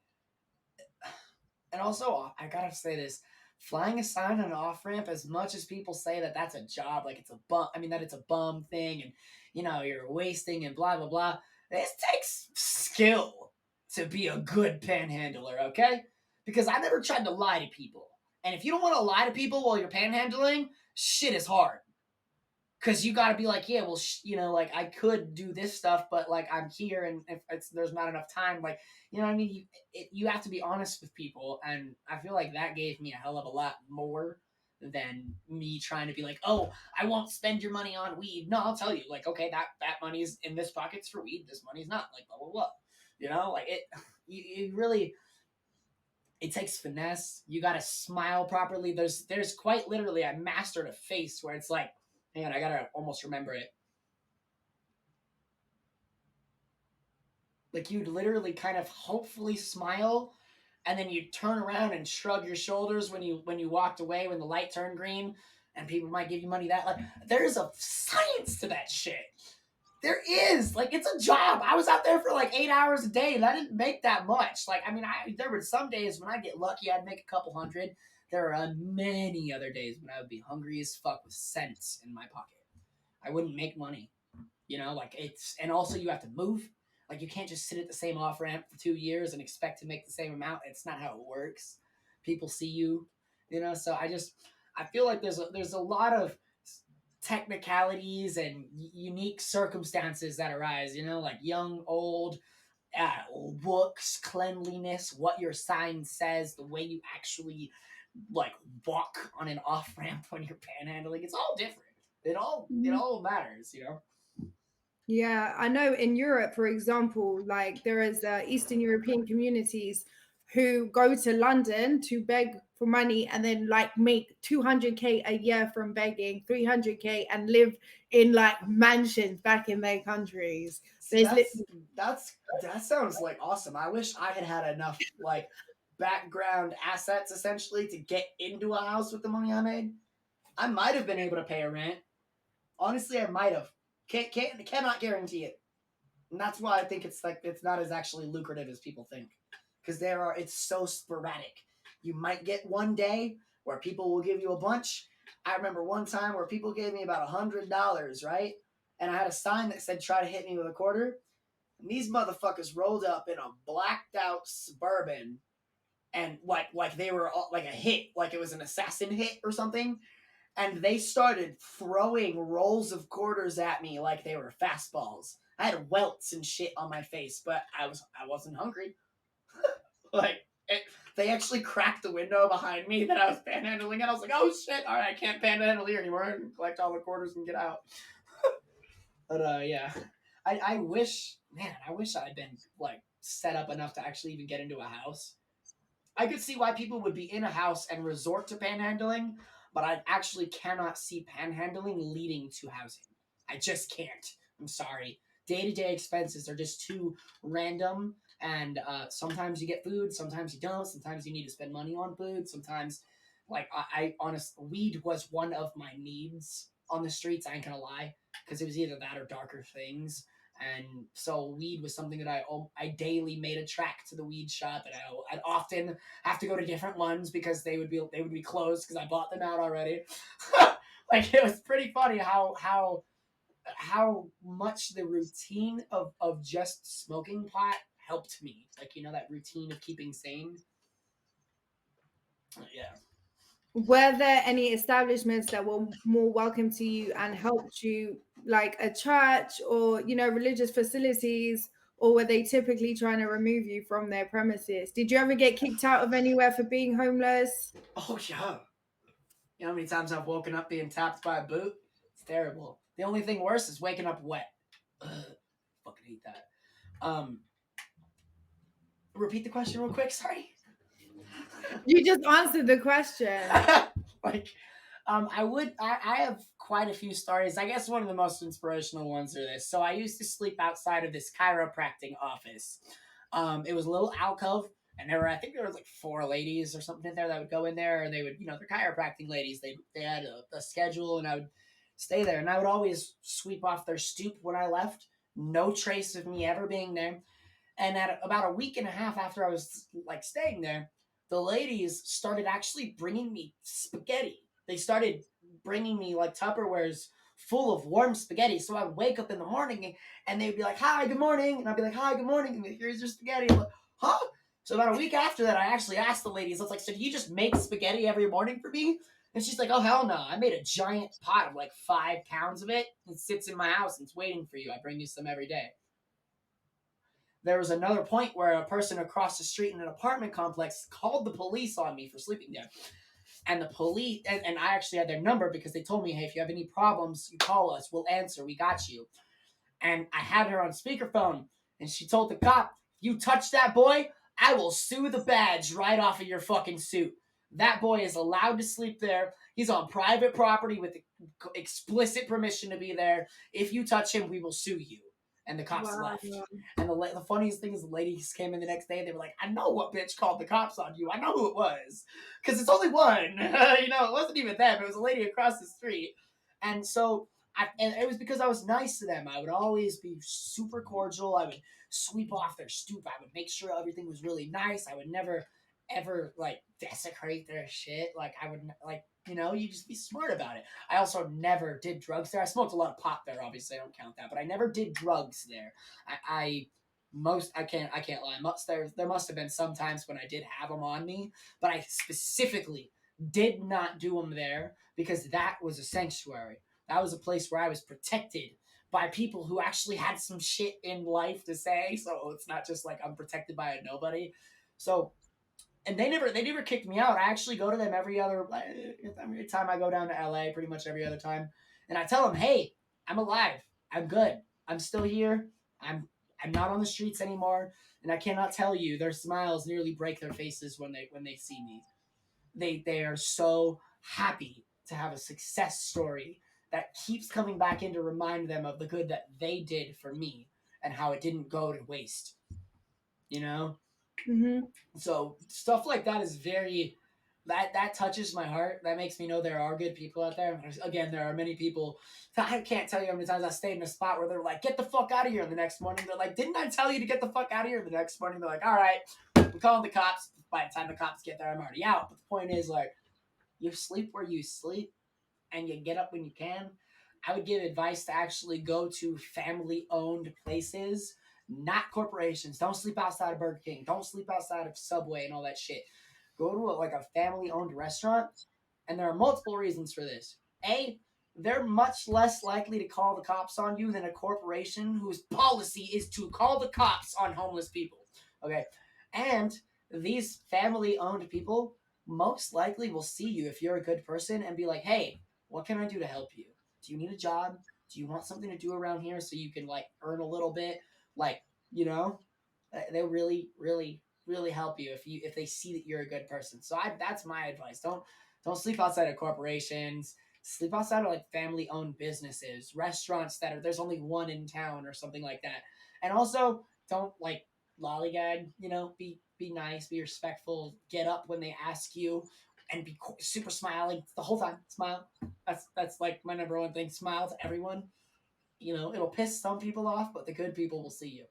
And also, I gotta say this: flying a sign on an off ramp, as much as people say that that's a job, like it's a bum. I mean, that it's a bum thing, and you're wasting and blah blah blah. This takes skill to be a good panhandler, okay? Because I never tried to lie to people, and if you don't want to lie to people while you're panhandling, shit is hard. Because you got to be like, yeah, well, like I could do this stuff, but like I'm here, and if there's not enough time, like, what I mean? You have to be honest with people, and I feel like that gave me a hell of a lot more than me trying to be like, oh, I won't spend your money on weed. No, I'll tell you, like, okay, that money's in this pocket's for weed, this money's not, like, blah blah blah. Like you really, it takes finesse. You got to smile properly. There's quite literally, I mastered a face where it's like, man, I gotta almost remember it. Like you'd literally kind of hopefully smile, and then you'd turn around and shrug your shoulders when you walked away when the light turned green, and people might give you money. That like there's a science to that shit. There is, like, it's a job. I was out there for like 8 hours a day, and I didn't make that much. Like, I mean, there were some days when I get lucky, I'd make a couple hundred. There are many other days when I would be hungry as fuck with cents in my pocket. I wouldn't make money. Like and also you have to move. Like you can't just sit at the same off ramp for 2 years and expect to make the same amount. It's not how it works. People see you, So I feel like there's a lot of technicalities and unique circumstances that arise. Like young, old, looks, cleanliness, what your sign says, the way you actually like walk on an off ramp when you're panhandling. It's all different. It all matters. Yeah, I know in Europe, for example, like there is Eastern European communities who go to London to beg for money and then like make 200K a year from begging, 300K, and live in like mansions back in their countries. See, There's that sounds like awesome. I wish I had enough like background assets essentially to get into a house with the money I made. I might have been able to pay a rent. Honestly, I might have. Cannot guarantee it. And that's why I think it's not as actually lucrative as people think. Because it's so sporadic. You might get one day where people will give you a bunch. I remember one time where people gave me about $100, right? And I had a sign that said "Try to hit me with a quarter." And these motherfuckers rolled up in a blacked out Suburban, and like they were like a hit, like it was an assassin hit or something. And they started throwing rolls of quarters at me like they were fastballs. I had welts and shit on my face, but I wasn't hungry. Like they actually cracked the window behind me that I was panhandling, and I was like, "Oh shit! All right, I can't panhandle here anymore. I can collect all the quarters and get out." But yeah, I wish, man, I wish I'd been like set up enough to actually even get into a house. I could see why people would be in a house and resort to panhandling, but I actually cannot see panhandling leading to housing. I just can't. I'm sorry. Day-to-day expenses are just too random, and sometimes you get food, sometimes you don't. Sometimes you need to spend money on food. Sometimes, like I honestly, weed was one of my needs on the streets. I ain't gonna lie, because it was either that or darker things. And so weed was something that I daily made a track to the weed shop, and I'd often have to go to different ones because they would be closed because I bought them out already. Like it was pretty funny how much the routine of just smoking pot helped me. Like that routine of keeping sane. Yeah. Were there any establishments that were more welcome to you and helped you, like a church or, religious facilities, or were they typically trying to remove you from their premises? Did you ever get kicked out of anywhere for being homeless? Oh yeah. You know how many times I've woken up being tapped by a boot? It's terrible. The only thing worse is waking up wet. Ugh, fucking hate that. Um, Repeat the question real quick. Sorry. You just answered the question. Like, I have quite a few stories. I guess one of the most inspirational ones are this. So I used to sleep outside of this chiropractic office. It was a little alcove, and I think there was like 4 ladies or something in there that would go in there, and they would, they're chiropractic ladies. They had a schedule, and I would stay there, and I would always sweep off their stoop when I left. No trace of me ever being there. And at about a week and a half after I was like staying there, the ladies started actually bringing me spaghetti. They started bringing me like Tupperwares full of warm spaghetti. So I would wake up in the morning and they'd be like, "Hi, good morning," and I'd be like, "Hi, good morning," and here's your spaghetti. I'm like, "Huh?" So about a week after that, I actually asked the ladies, I was like, "So do you just make spaghetti every morning for me?" And she's like, "Oh, hell no. I made a giant pot of like 5 pounds of it. It sits in my house and it's waiting for you. I bring you some every day." There was another point where a person across the street in an apartment complex called the police on me for sleeping there. And the police, and I actually had their number because they told me, "Hey, if you have any problems, you call us. We'll answer. We got you." And I had her on speakerphone, and she told the cop, "You touch that boy, I will sue the badge right off of your fucking suit. That boy is allowed to sleep there. He's on private property with explicit permission to be there. If you touch him, we will sue you." And the cops Wow. left. And the funniest thing is the ladies came in the next day and they were like, "I know what bitch called the cops on you. I know who it was. Because it's only one." It wasn't even them. It was a lady across the street. And so and it was because I was nice to them. I would always be super cordial. I would sweep off their stoop. I would make sure everything was really nice. I would never ever like desecrate their shit. Like I would like you just be smart about it. I also never did drugs there. I smoked a lot of pot there. Obviously, I don't count that, but I never did drugs there. I can't lie. There must have been some times when I did have them on me, but I specifically did not do them there because that was a sanctuary. That was a place where I was protected by people who actually had some shit in life to say. So it's not just like I'm protected by a nobody. So and they never kicked me out. I actually go to them every time I go down to LA, pretty much every other time, and I tell them, "Hey, I'm alive. I'm good. I'm still here. I'm not on the streets anymore." And I cannot tell you, their smiles nearly break their faces when they see me. They are so happy to have a success story that keeps coming back in to remind them of the good that they did for me and how it didn't go to waste. You know? Mm-hmm. So stuff like that is that touches my heart. That makes me know there are good people out there. Again, there are many people. I can't tell you how many times I stayed in a spot where they're like, "Get the fuck out of here!" And the next morning they're like, "Didn't I tell you to get the fuck out of here?" And the next morning they're like, "All right, we're calling the cops." By the time the cops get there, I'm already out. But the point is, like, you sleep where you sleep, and you get up when you can. I would give advice to actually go to family-owned places, not corporations. Don't sleep outside of Burger King. Don't sleep outside of Subway and all that shit. Go to like a family-owned restaurant, and there are multiple reasons for this. A, they're much less likely to call the cops on you than a corporation whose policy is to call the cops on homeless people. Okay, and these family-owned people most likely will see you if you're a good person and be like, "Hey, what can I do to help you? Do you need a job? Do you want something to do around here so you can like earn a little bit?" Like, you know, they'll really, really, really help you if they see that you're a good person. So that's my advice. Don't sleep outside of corporations. Sleep outside of like family owned businesses, restaurants that are there's only one in town or something like that. And also don't like lollygag. Be nice, be respectful, get up when they ask you, and be super smiling the whole time. Smile. That's like my number one thing. Smile to everyone. It'll piss some people off, but the good people will see you.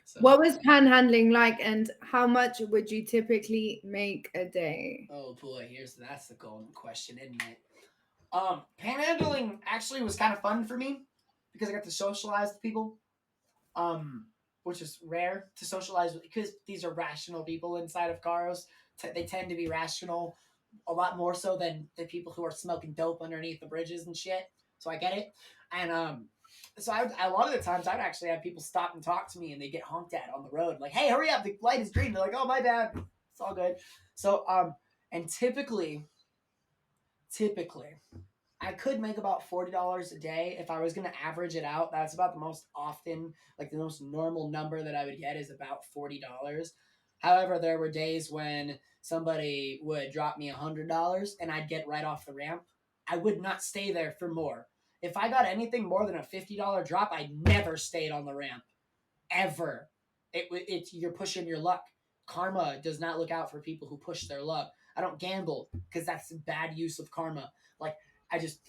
So, What was panhandling like, and how much would you typically make a day? oh boy, that's the golden question, isn't it? Panhandling actually was kind of fun for me because I got to socialize with people. Which is rare to socialize with because these are rational people inside of cars. They tend to be rational a lot more so than the people who are smoking dope underneath the bridges and shit. So I get it. And so a lot of the times I'd actually have people stop and talk to me and they get honked at on the road. Like, "Hey, hurry up. The light is green." They're like, "Oh, my bad. It's all good." So, and typically, I could make about $40 a day if I was going to average it out. That's about the most often, like the most normal number that I would get is about $40. However, there were days when somebody would drop me $100 and I'd get right off the ramp. I would not stay there for more. If I got anything more than a $50 drop, I never stayed on the ramp ever. It's you're pushing your luck. Karma does not look out for people who push their luck. I don't gamble because that's bad use of karma. Like I just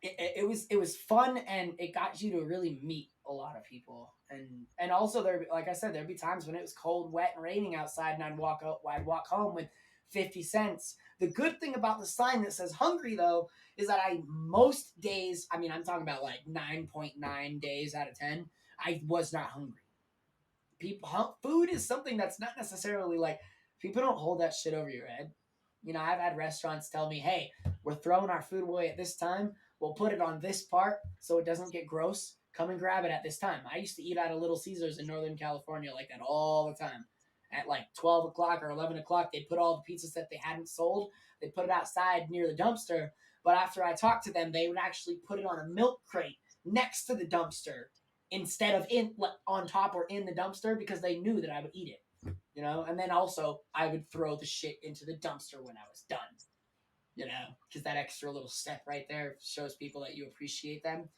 it was fun and it got you to really meet a lot of people and also there like I said there'd be times when it was cold, wet, and raining outside and I'd walk home with 50 cents. The good thing about the sign that says hungry though is that I most days, I mean I'm talking about like 9.9 days out of 10, I was not hungry. People food is something that's not necessarily like people don't hold that shit over your head. You know, I've had restaurants tell me, "Hey, we're throwing our food away at this time. We'll put it on this part so it doesn't get gross. Come and grab it at this time." I used to eat out of Little Caesars in Northern California like that all the time. At like 12 o'clock or 11 o'clock, they'd put all the pizzas that they hadn't sold, they'd put it outside near the dumpster. But after I talked to them, they would actually put it on a milk crate next to the dumpster instead of in on top or in the dumpster because they knew that I would eat it, you know. And then also I would throw the shit into the dumpster when I was done, you know, because that extra little step right there shows people that you appreciate them.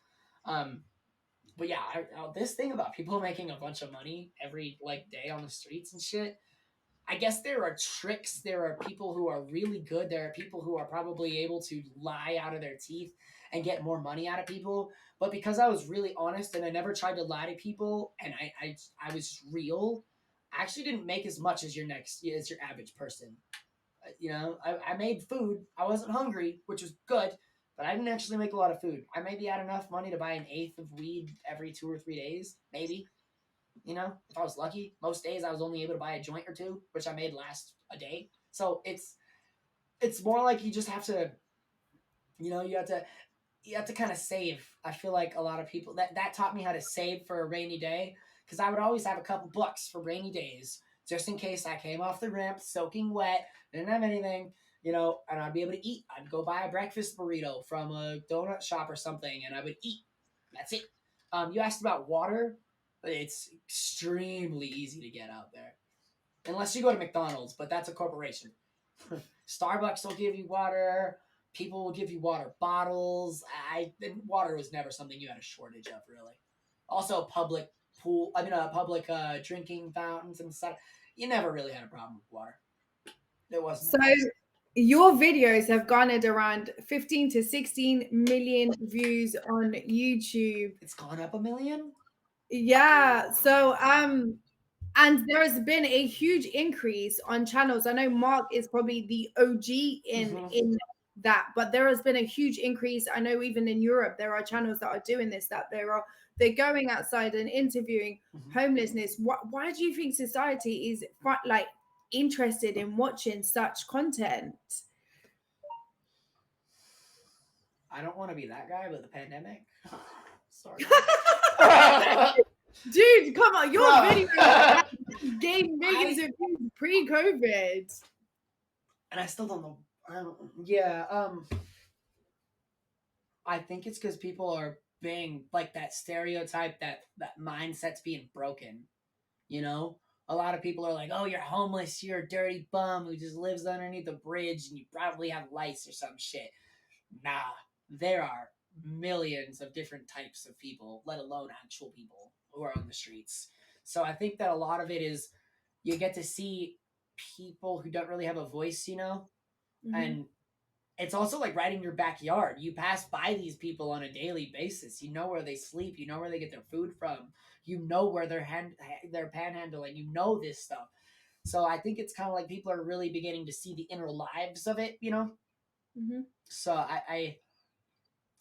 Um, but yeah, this thing about people making a bunch of money every like day on the streets and shit. I guess there are tricks. There are people who are really good. There are people who are probably able to lie out of their teeth and get more money out of people. But because I was really honest and I never tried to lie to people and I was real, I actually didn't make as much as your average person. You know, I made food. I wasn't hungry, which was good, but I didn't actually make a lot of food. I maybe had enough money to buy an eighth of weed every 2 or 3 days, maybe. You know, if I was lucky, most days I was only able to buy a joint or two, which I made last a day. So it's more like you just have to, you know, you have to kind of save. I feel like a lot of people that taught me how to save for a rainy day because I would always have a couple bucks for rainy days just in case I came off the ramp soaking wet, didn't have anything, you know, and I'd be able to eat. I'd go buy a breakfast burrito from a donut shop or something, and I would eat. That's it. You asked about water. It's extremely easy to get out there, unless you go to McDonald's, but that's a corporation. Starbucks will give you water. People will give you water bottles. Water was never something you had a shortage of, really. Also, public drinking fountains and stuff. You never really had a problem with water. There wasn't. So your videos have garnered around 15 to 16 million views on YouTube. It's gone up a million. Yeah. So and there has been a huge increase on channels. I know Mark is probably the OG in that, but there has been a huge increase. I know even in Europe there are channels that are doing this, that they're going outside and interviewing homelessness. Why do you think society is like interested in watching such content? I don't want to be that guy, but the pandemic. Sorry. Dude, come on, your videos gained millions of views pre-COVID. And I still don't know. Yeah. I think it's because people are being like that stereotype that mindset's being broken. You know, a lot of people are like, "Oh, you're homeless. You're a dirty bum who just lives underneath a bridge, and you probably have lice or some shit." Nah, there are millions of different types of people, let alone actual people who are on the streets. So I think that a lot of it is you get to see people who don't really have a voice, you know, and it's also like right in your backyard. You pass by these people on a daily basis. You know where they sleep. You know where they get their food from. You know where they're panhandling. You know this stuff. So I think it's kind of like people are really beginning to see the inner lives of it, you know? So I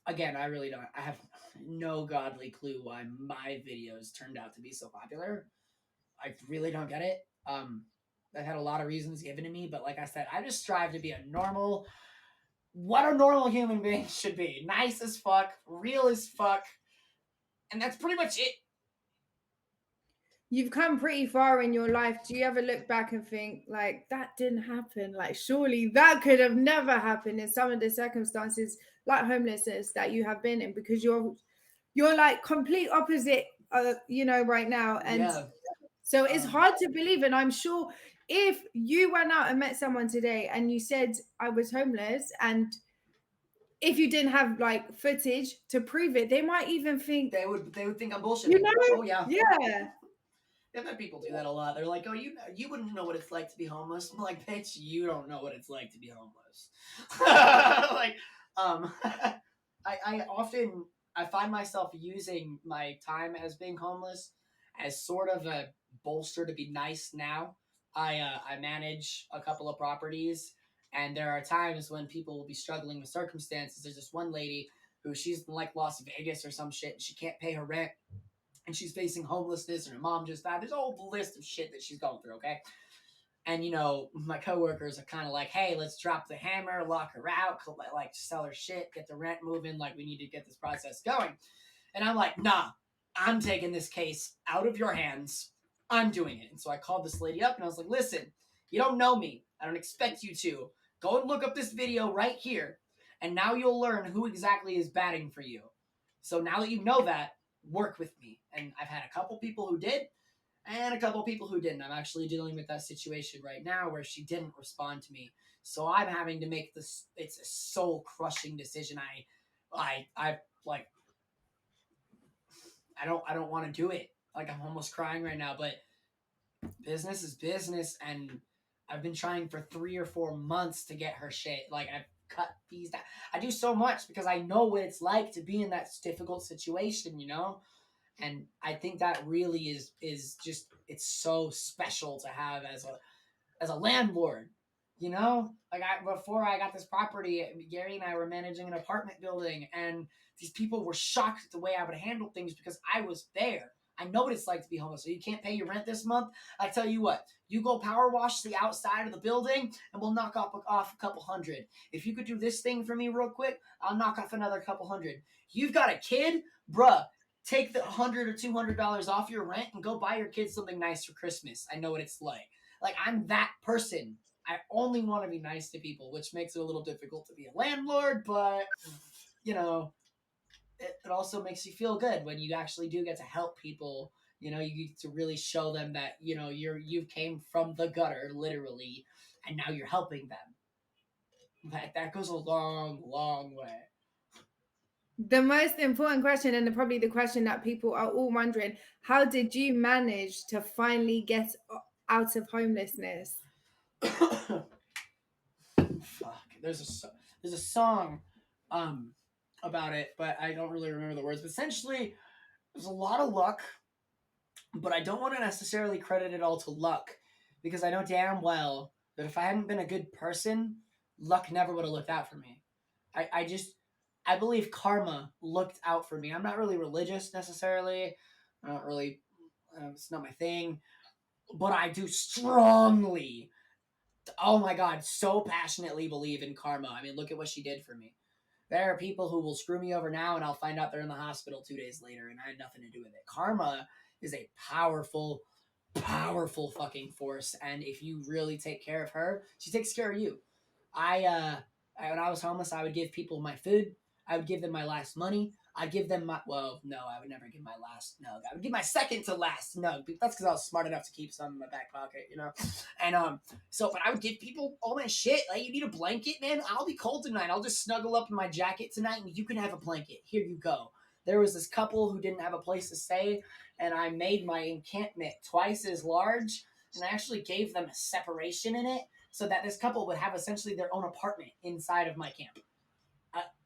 again, I really don't. I have no godly clue why my videos turned out to be so popular. I really don't get it. I've had a lot of reasons given to me, but like I said, I just strive to be what a normal human being should be. Nice as fuck, real as fuck. And that's pretty much it. You've come pretty far in your life. Do you ever look back and think, like, that didn't happen? Like, surely that could have never happened in some of the circumstances like homelessness that you have been in, because you're like complete opposite, right now. And Yeah. so it's Um, hard to believe. And I'm sure if you went out and met someone today and you said I was homeless, and if you didn't have like footage to prove it, they might even think, they would think I'm you bullshitting. know, Oh yeah. yeah. I've had people do that a lot. They're like, "Oh, you wouldn't know what it's like to be homeless." I'm like, "Bitch, you don't know what it's like to be homeless." Like, I often I find myself using my time as being homeless as sort of a bolster to be nice. Now, I manage a couple of properties, and there are times when people will be struggling with circumstances. There's this one lady who she's in like Las Vegas or some shit, and she can't pay her rent, and she's facing homelessness, and her mom just died. There's a whole list of shit that she's going through, okay? And, my coworkers are kind of like, hey, let's drop the hammer, lock her out, like sell her shit, get the rent moving, like we need to get this process going. And I'm like, nah, I'm taking this case out of your hands. I'm doing it. And so I called this lady up and I was like, listen, you don't know me. I don't expect you to. Go and look up this video right here. And now you'll learn who exactly is batting for you. So now that you know that, work with me. And I've had a couple people who did and a couple people who didn't. I'm actually dealing with that situation right now where she didn't respond to me. So I'm having to make this, it's a soul crushing decision. I like, I don't want to do it. Like, I'm almost crying right now, but business is business, and I've been trying for 3 or 4 months to get her shit. Like, I've cut fees down. I do so much because I know what it's like to be in that difficult situation, And I think that really is just, it's so special to have as a landlord. Like, before I got this property, Gary and I were managing an apartment building, and these people were shocked at the way I would handle things because I was there. I know what it's like to be homeless. So you can't pay your rent this month. I tell you what, you go power wash the outside of the building, and we'll knock off a couple hundred. If you could do this thing for me real quick, I'll knock off another couple hundred. You've got a kid, bruh. Take the $100 or $200 off your rent and go buy your kids something nice for Christmas. I know what it's like. Like, I'm that person. I only want to be nice to people, which makes it a little difficult to be a landlord, but it also makes you feel good when you actually do get to help people. You get to really show them that you came from the gutter, literally, and now you're helping them. That goes a long, long way. The most important question, and probably the question that people are all wondering, how did you manage to finally get out of homelessness? Fuck. There's a song about it, but I don't really remember the words. But essentially, there's a lot of luck, but I don't want to necessarily credit it all to luck, because I know damn well that if I hadn't been a good person, luck never would have looked out for me. I believe karma looked out for me. I'm not really religious necessarily. I don't really, it's not my thing, but I do strongly, oh my God, so passionately believe in karma. I mean, look at what she did for me. There are people who will screw me over now, and I'll find out they're in the hospital 2 days later, and I had nothing to do with it. Karma is a powerful, powerful fucking force, and if you really take care of her, she takes care of you. When I was homeless, I would give people my food. I would give them my last money. I'd give them no, I would never give my last nug. I would give my second to last nug. That's because I was smart enough to keep some in my back pocket. And but I would give people all my shit. Like, you need a blanket, man? I'll be cold tonight. I'll just snuggle up in my jacket tonight, and you can have a blanket. Here you go. There was this couple who didn't have a place to stay, and I made my encampment twice as large, and I actually gave them a separation in it so that this couple would have essentially their own apartment inside of my camp.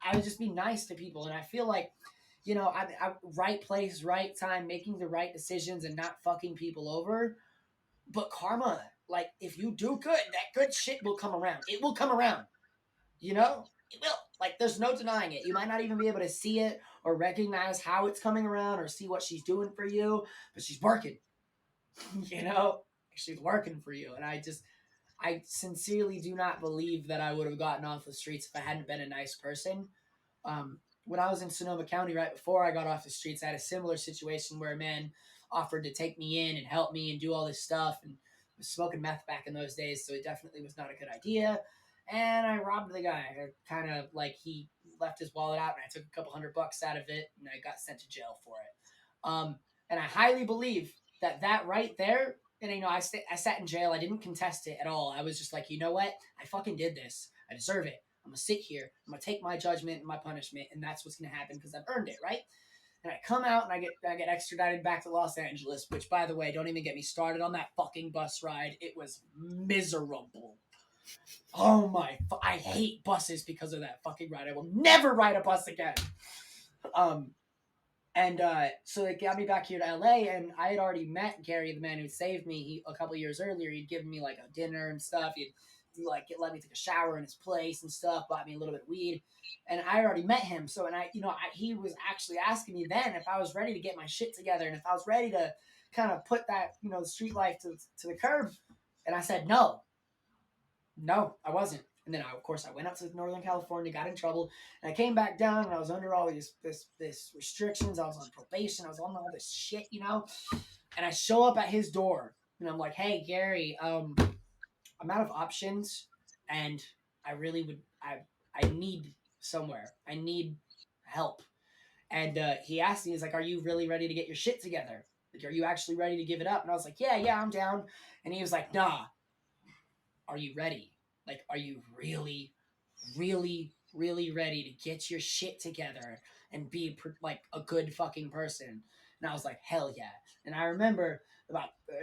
I would just be nice to people, and I feel like, I right place, right time, making the right decisions, and not fucking people over. But karma, like, if you do good, that good shit will come around. It will come around. It will. Like, there's no denying it. You might not even be able to see it or recognize how it's coming around or see what she's doing for you, but she's working. She's working for you. And I sincerely do not believe that I would have gotten off the streets if I hadn't been a nice person. When I was in Sonoma County, right before I got off the streets, I had a similar situation where a man offered to take me in and help me and do all this stuff. And I was smoking meth back in those days, so it definitely was not a good idea. and I robbed the guy. Kind of like he left his wallet out, and I took a couple $100 out of it, and I got sent to jail for it. And I highly believe that right there, and I sat in jail. I didn't contest it at all. I was just like, you know what? I fucking did this. I deserve it. I'm gonna sit here. I'm gonna take my judgment and my punishment, and that's what's gonna happen because I've earned it, right? And I come out and I get extradited back to Los Angeles, which, by the way, don't even get me started on that fucking bus ride. It was miserable. Oh my! I hate buses because of that fucking ride. I will never ride a bus again. Um, and so they got me back here to LA, and I had already met Gary, the man who saved me. A couple years earlier, he'd given me like a dinner and stuff. He'd like let me take a shower in his place and stuff. Bought me a little bit of weed, and I already met him. So, and he was actually asking me then if I was ready to get my shit together and if I was ready to kind of put that street life to the curb. And I said no, I wasn't. And then of course I went up to Northern California, got in trouble, and I came back down and I was under all these this restrictions. I was on probation. I was on all this shit, And I show up at his door and I'm like, "Hey, Gary, I'm out of options, and I really would I need somewhere. I need help." And he asked me, he's like, "Are you really ready to get your shit together? Like, are you actually ready to give it up?" And I was like, "Yeah, I'm down." And he was like, "Nah, are you ready? Like, are you really, really, really ready to get your shit together and be like a good fucking person?" And I was like, "Hell yeah!" And I remember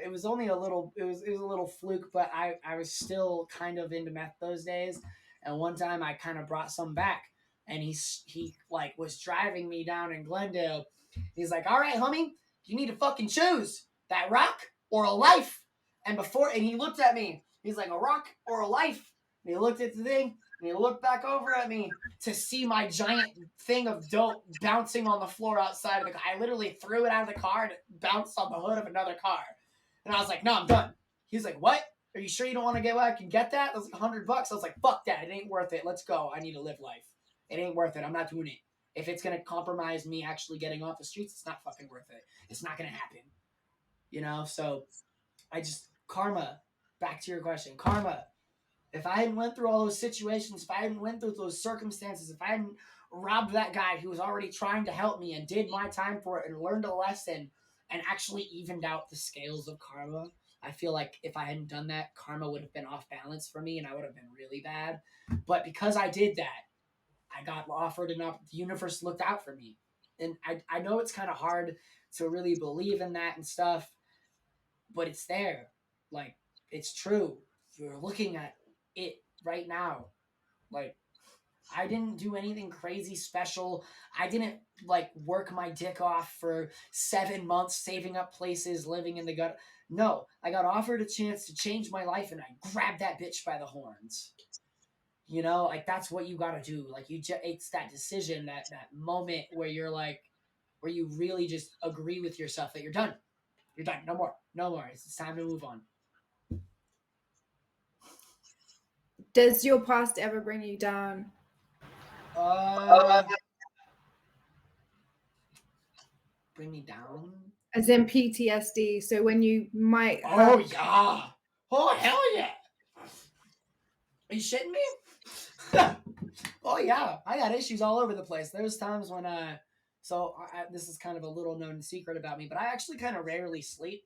it was only a little, it was a little fluke, but I was still kind of into meth those days. And one time I kind of brought some back, and he like was driving me down in Glendale. He's like, "All right, homie, you need to fucking choose that rock or a life." And he looked at me. He's like, "A rock or a life?" And he looked at the thing, and he looked back over at me to see my giant thing of dope bouncing on the floor outside of the car. I literally threw it out of the car and it bounced on the hood of another car. And I was like, "No, I'm done." He's like, "What? Are you sure you don't want to get back and get that? That was like $100. I was like, "Fuck that. It ain't worth it. Let's go. I need to live life. It ain't worth it. I'm not doing it. If it's going to compromise me actually getting off the streets, it's not fucking worth it. It's not going to happen." So karma, back to your question, karma. If I hadn't went through all those situations, if I hadn't went through those circumstances, if I hadn't robbed that guy who was already trying to help me and did my time for it and learned a lesson and actually evened out the scales of karma, I feel like if I hadn't done that, karma would have been off balance for me and I would have been really bad. But because I did that, I got offered enough. The universe looked out for me. And I know it's kind of hard to really believe in that and stuff, but it's there. Like, it's true. You're looking at it right now. Like, I didn't do anything crazy special. I didn't like work my dick off for 7 months saving up places, living in the gut. No, I got offered a chance to change my life and I grabbed that bitch by the horns. Like that's what you got to do. Like it's that decision, that moment where you're like, where you really just agree with yourself that you're done. You're done. No more. No more. It's time to move on. Does your past ever bring you down? Uh, Bring me down. As in PTSD. So when you might Oh have. yeah. Oh hell yeah. Are you shitting me? Oh yeah. I got issues all over the place. There's times when this is kind of a little known secret about me, but I actually kind of rarely sleep.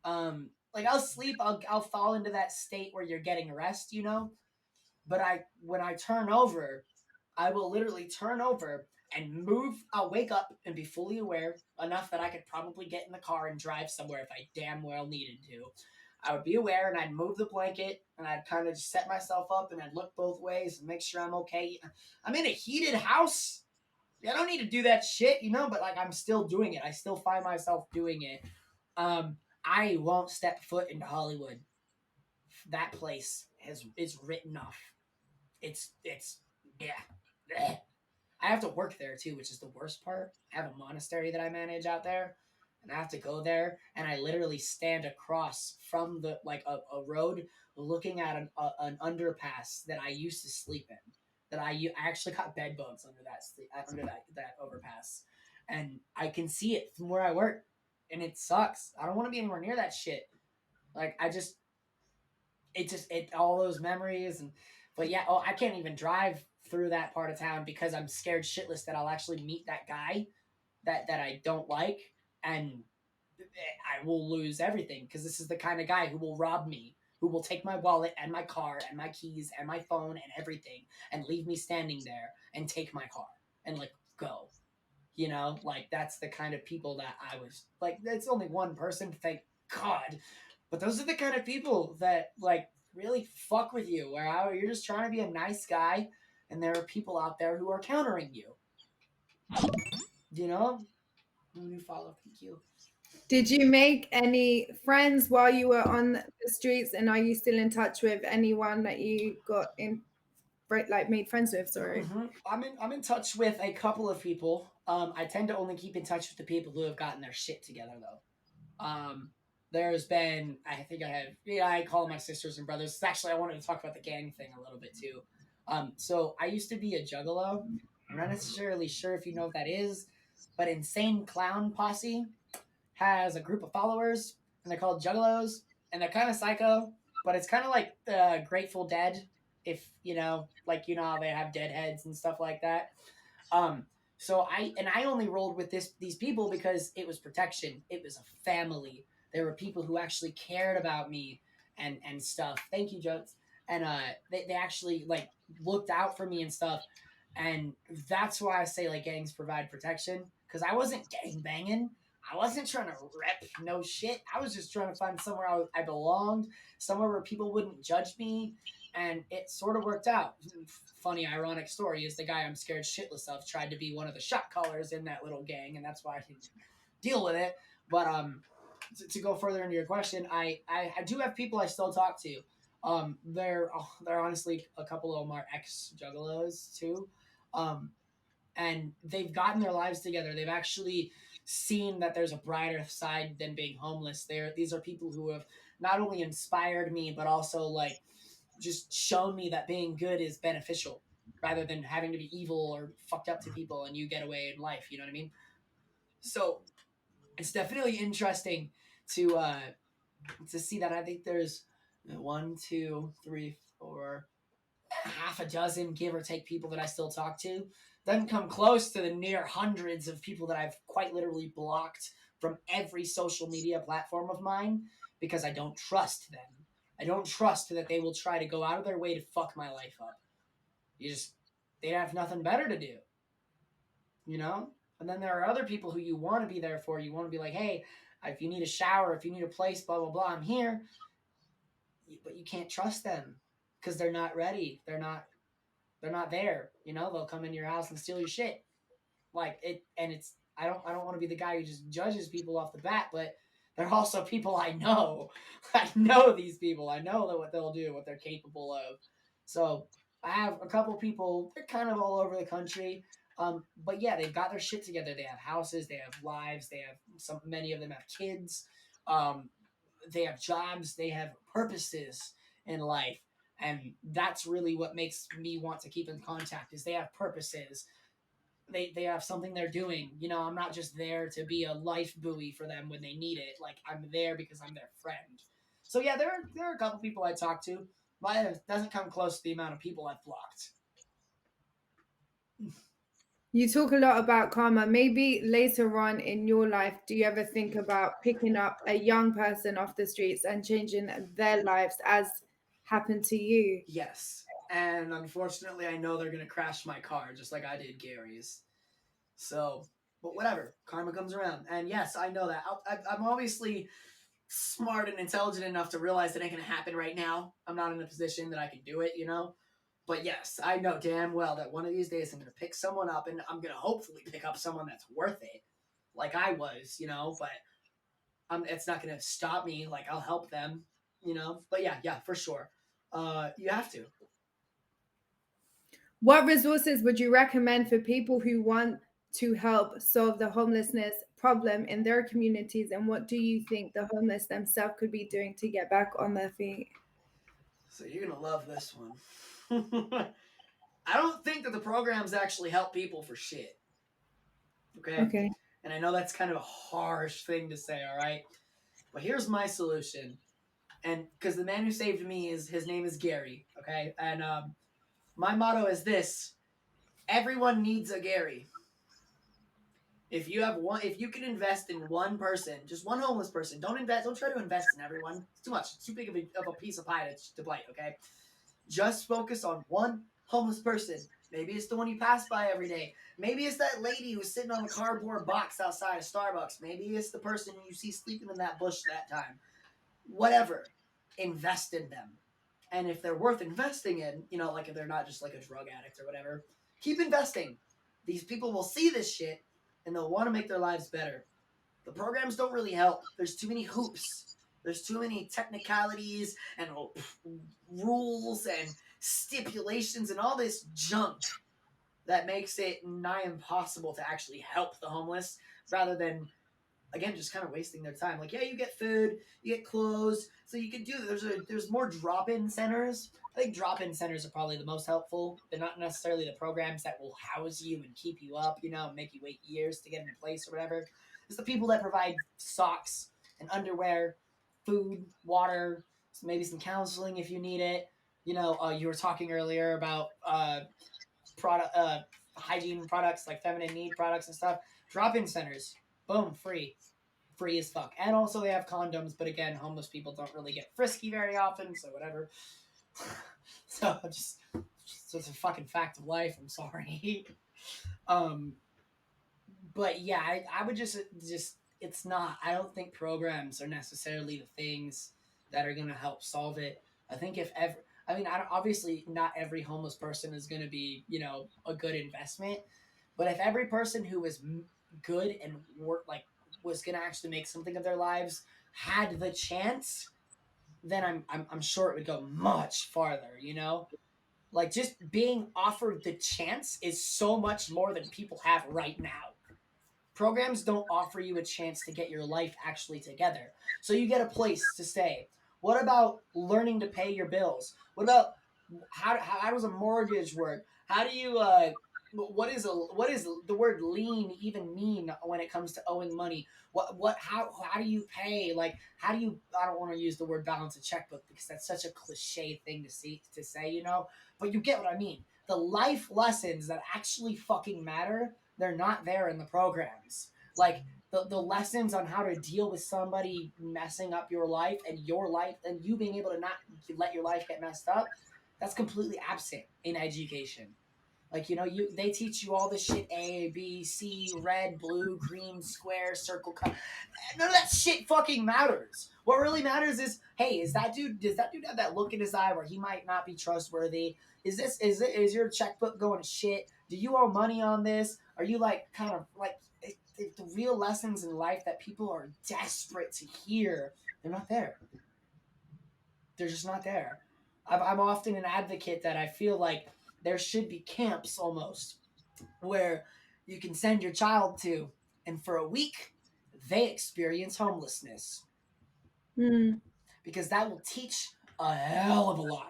Like I'll sleep, I'll fall into that state where you're getting rest, But when I turn over, I will literally turn over and move. I'll wake up and be fully aware enough that I could probably get in the car and drive somewhere if I damn well needed to. I would be aware and I'd move the blanket and I'd kind of just set myself up and I'd look both ways and make sure I'm okay. I'm in a heated house. I don't need to do that shit, but like I'm still doing it. I still find myself doing it. I won't step foot into Hollywood. That place is written off. It's yeah. I have to work there too, which is the worst part. I have a monastery that I manage out there, and I have to go there, and I literally stand across from the like a road, looking at an underpass that I used to sleep in. I actually got bed bugs under that overpass, and I can see it from where I work, and it sucks. I don't want to be anywhere near that shit. Like it all those memories and But yeah, I can't even drive through that part of town because I'm scared shitless that I'll actually meet that guy that I don't like, and I will lose everything because this is the kind of guy who will rob me, who will take my wallet and my car and my keys and my phone and everything and leave me standing there and take my car and like go. You know, like that's the kind of people that I was like. It's only one person, thank God, but those are the kind of people that like really fuck with you. Where you're just trying to be a nice guy, and there are people out there who are countering you. You know, you follow. Thank you. Did you make any friends while you were on the streets, and are you still in touch with anyone that you got in, like made friends with? Sorry. I'm in touch with a couple of people. I tend to only keep in touch with the people who have gotten their shit together, though. There's been, I think I have, yeah, I call them my sisters and brothers. Actually, I wanted to talk about the gang thing a little bit too. So I used to be a juggalo. I'm not necessarily sure if you know what that is, but Insane Clown Posse has a group of followers, and they're called Juggalos, and they're kind of psycho, but it's kind of like Grateful Dead, if you know, like you know how they have dead heads and stuff like that. Um, so I only rolled with these people because it was protection. It was a family. There were people who actually cared about me and stuff. Thank you, Jones. And they actually like looked out for me and stuff. And that's why I say like gangs provide protection because I wasn't gang banging. I wasn't trying to rep no shit. I was just trying to find somewhere I belonged, somewhere where people wouldn't judge me, and it sort of worked out. Funny, ironic story is the guy I'm scared shitless of tried to be one of the shot callers in that little gang, and that's why I didn't deal with it. But to go further into your question, I do have people I still talk to. They're honestly a couple of them are ex juggalos too, um, and they've gotten their lives together. They've actually seen that there's a brighter side than being homeless. These are people who have not only inspired me but also like just shown me that being good is beneficial rather than having to be evil or fucked up to people and you get away in life. You know what I mean? So it's definitely interesting to uh, to see that. I think there's one, two, three, four, half a dozen, give or take, people that I still talk to. Doesn't come close to the near hundreds of people that I've quite literally blocked from every social media platform of mine because I don't trust them. I don't trust that they will try to go out of their way to fuck my life up. You just, they have nothing better to do, you know? And then there are other people who you want to be there for. You want to be like, hey, if you need a shower, if you need a place, blah, blah, blah, I'm here. But you can't trust them because they're not ready. They're not there. You know, they'll come in your house and steal your shit. Like it, and it's I don't want to be the guy who just judges people off the bat, but they're also people I know. I know these people. I know that what they'll do, what they're capable of. So I have a couple people. They're kind of all over the country. But yeah, they've got their shit together. They have houses. They have lives. They have some. Many of them have kids. Um, they have jobs. They have purposes in life, and that's really what makes me want to keep in contact. Is they have purposes. They have something they're doing. You know, I'm not just there to be a life buoy for them when they need it. Like I'm there because I'm their friend. So yeah, there are a couple people I talk to, but it doesn't come close to the amount of people I've blocked. You talk a lot about karma. Maybe later on in your life, do you ever think about picking up a young person off the streets and changing their lives as happened to you? Yes, and unfortunately, I know they're gonna crash my car just like I did Gary's. So, but whatever, karma comes around, and yes, I know that. I'm obviously smart and intelligent enough to realize it ain't gonna happen right now. I'm not in a position that I can do it, you know. But yes, I know damn well that one of these days I'm gonna pick someone up, and I'm gonna hopefully pick up someone that's worth it, like I was, you know. But it's not gonna stop me. Like I'll help them, you know. But yeah, yeah, for sure. You have to. What resources would you recommend for people who want to help solve the homelessness problem in their communities? And what do you think the homeless themselves could be doing to get back on their feet? So you're gonna love this one. I don't think that the programs actually help people for shit. Okay, Okay. and I know that's kind of a harsh thing to say. All right, but here's my solution. And because the man who saved me is his name is Gary. Okay, and My motto is this: everyone needs a Gary. If you can invest in one person, just one homeless person, don't try to invest in everyone. It's too much. It's too big of a piece of pie to bite. Okay, just focus on one homeless person. Maybe it's the one you pass by every day. Maybe it's that lady who's sitting on a cardboard box outside of Starbucks. Maybe it's the person you see sleeping in that bush that time. Whatever, invest in them. And if they're worth investing in, like if they're not just like a drug addict or whatever, keep investing. These people will see this shit and they'll want to make their lives better. The programs don't really help. There's too many hoops. There's too many technicalities and rules and stipulations and all this junk that makes it nigh impossible to actually help the homeless, rather than, again, just kind of wasting their time. Like, yeah, you get food, you get clothes, so you can do. There's more drop-in centers. I think drop-in centers are probably the most helpful. They're not necessarily the programs that will house you and keep you up, make you wait years to get into place or whatever. It's the people that provide socks and underwear, food, water, maybe some counseling if you need it. You were talking earlier about product hygiene products, like feminine need products and stuff. Drop-in centers, boom, free as fuck. And also they have condoms, but again, homeless people don't really get frisky very often, so whatever. So it's a fucking fact of life. I'm sorry. But yeah, I would just it's not. I don't think programs are necessarily the things that are gonna help solve it. I think if ever, I mean, obviously not every homeless person is gonna be a good investment, but if every person who was good and was gonna actually make something of their lives had the chance, then I'm sure it would go much farther. Like, just being offered the chance is so much more than people have right now. Programs don't offer you a chance to get your life actually together. So you get a place to stay. What about learning to pay your bills? What about how does a mortgage work? How do you what is the word lien even mean when it comes to owing money? How do you pay? Like, how do you, I don't want to use the word balance a checkbook because that's such a cliche thing to say, but you get what I mean. The life lessons that actually fucking matter, they're not there in the programs. Like, the lessons on how to deal with somebody messing up your life and you being able to not let your life get messed up, that's completely absent in education. Like, they teach you all this shit: A, B, C, red, blue, green, square, circle, cut. None of that shit fucking matters. What really matters is, hey, does that dude have that look in his eye where he might not be trustworthy? Is your checkbook going to shit? Do you owe money on this? Are you like kind of like the real lessons in life that people are desperate to hear? They're not there. They're just not there. I'm often an advocate that I feel like there should be camps almost where you can send your child to, and for a week they experience homelessness, Mm. because that will teach a hell of a lot.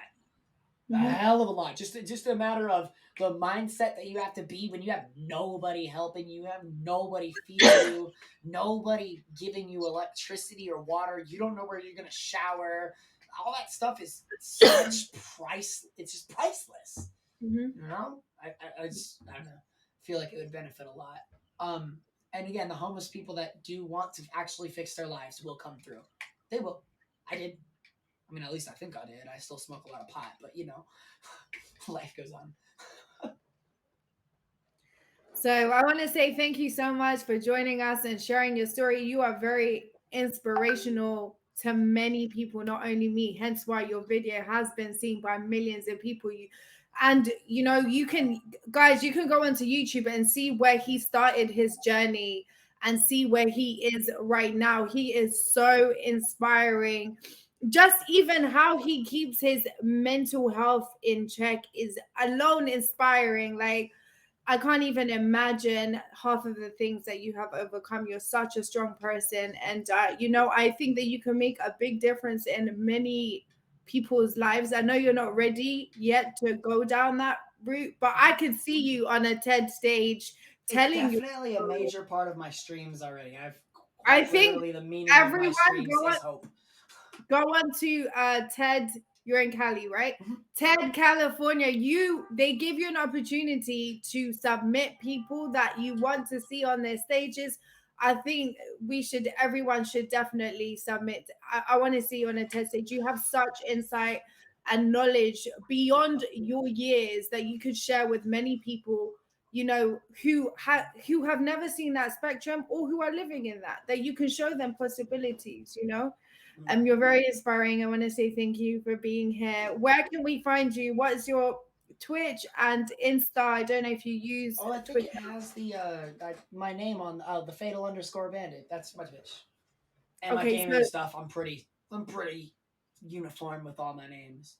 A Mm-hmm. hell of a lot. Just a matter of the mindset that you have to be when you have nobody helping you, have nobody feeding you, nobody giving you electricity or water. You don't know where you're gonna shower. All that stuff is such price. It's just priceless. Mm-hmm. I don't know. Feel like it would benefit a lot. Um, and again, the homeless people that do want to actually fix their lives will come through. They will. I did. I mean, at least I think I did. I still smoke a lot of pot, but life goes on. So I want to say thank you so much for joining us and sharing your story. You are very inspirational to many people, not only me. Hence why your video has been seen by millions of people. You can, guys, you can go onto YouTube and see where he started his journey and see where he is right now. He is so inspiring. Just even how he keeps his mental health in check is alone inspiring. Like, I can't even imagine half of the things that you have overcome. You're such a strong person. And, I think that you can make a big difference in many people's lives. I know you're not ready yet to go down that route, but I could see you on a TED stage It's telling you. definitely a major part of my streams already. I've I quite think literally, the meaning of my everyone streams go on, is hope. go on to TED You're in Cali, right? Mhm. Ted, California, they give you an opportunity to submit people that you want to see on their stages. I think everyone should definitely submit. I want to see you on a TED stage. You have such insight and knowledge beyond your years that you could share with many people, who have never seen that spectrum or who are living in that you can show them possibilities. You're very inspiring. I want to say thank you for being here. Where can we find you? What is your Twitch and Insta? I don't know if you use Oh, I think Twitter. it has the my name on the fatal underscore bandit. That's my Twitch. And my Okay, gaming so stuff. I'm pretty uniform with all my names.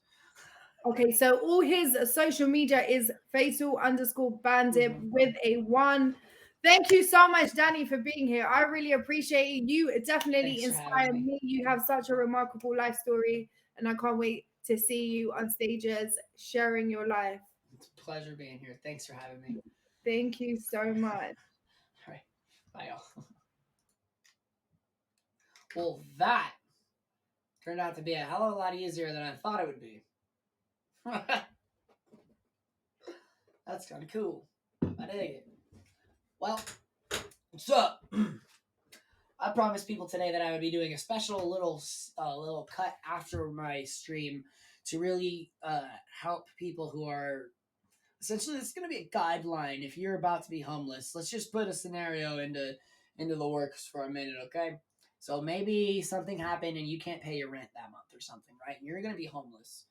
all his social media is fatal underscore bandit Mm-hmm. with a one. Thank you so much, Danny, for being here. I really appreciate it. You definitely Thanks for having inspire me. me. You have such a remarkable life story, and I can't wait to see you on stages sharing your life. It's a pleasure being here. Thanks for having me. Thank you so much. All right. Bye, y'all. Well, that turned out to be a hell of a lot easier than I thought it would be. That's kind of cool. I dig it. Well, what's up? I promised people today that I would be doing a special little cut after my stream to really help people who are essentially. It's going to be a guideline if you're about to be homeless. Let's just put a scenario into the works for a minute, okay? So maybe something happened and you can't pay your rent that month or something, right? And you're going to be homeless.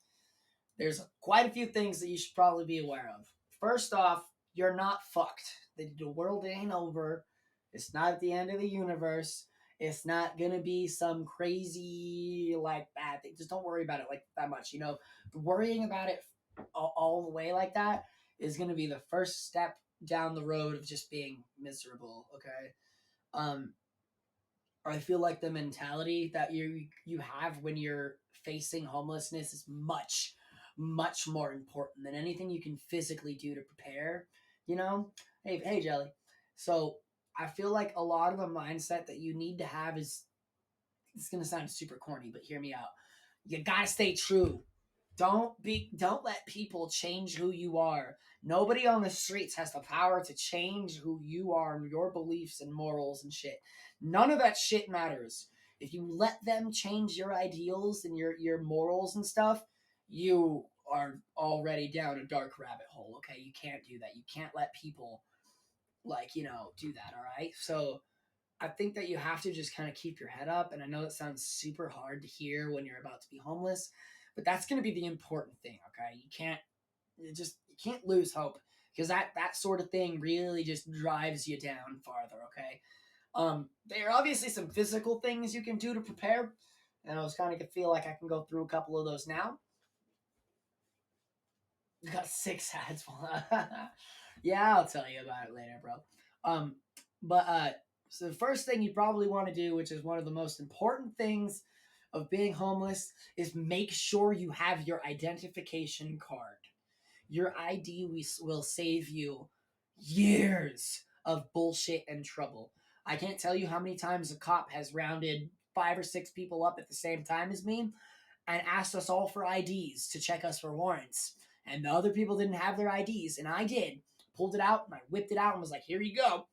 There's quite a few things that you should probably be aware of. First off, you're not fucked. The world ain't over. It's not at the end of the universe. It's not gonna be some crazy like bad thing. Just don't worry about it like that much. Worrying about it all the way like that is gonna be the first step down the road of just being miserable. Okay. Um, I feel like the mentality that you have when you're facing homelessness is much much more important than anything you can physically do to prepare. You know, hey Jelly. So I feel like a lot of the mindset that you need to have is it's gonna sound super corny, but hear me out. You gotta stay true. Don't let people change who you are. Nobody on the streets has the power to change who you are and your beliefs and morals and shit. None of that shit matters. If you let them change your ideals and your morals and stuff, you are already down a dark rabbit hole. Okay, you can't do that. You can't let people do that. All right, so I think that you have to just kind of keep your head up. And I know it sounds super hard to hear when you're about to be homeless, but that's going to be the important thing. Okay. You can't lose hope because that sort of thing really just drives you down farther. Okay. There are obviously some physical things you can do to prepare. And I was kind of feel like I can go through a couple of those now. You got 6 ads. Yeah, I'll tell you about it later, bro. But so the first thing you probably want to do, which is one of the most important things of being homeless, is make sure you have your identification card. Your ID will save you years of bullshit and trouble. I can't tell you how many times a cop has rounded 5 or 6 people up at the same time as me and asked us all for IDs to check us for warrants. And the other people didn't have their IDs, and I did. Pulled it out, and I whipped it out, and was like, "Here you go."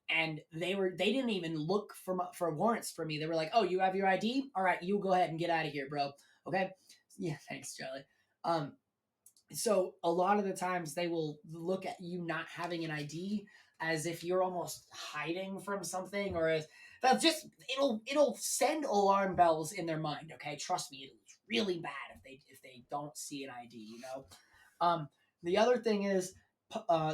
And they didn't even look for warrants for me. They were like, "Oh, you have your ID? All right, you go ahead and get out of here, bro." Okay, yeah, thanks, Charlie. Um, so a lot of the times they will look at you not having an ID as if you're almost hiding from something, or as that's just it'll send alarm bells in their mind. Okay, trust me, it's really bad if they don't see an ID. Um, the other thing is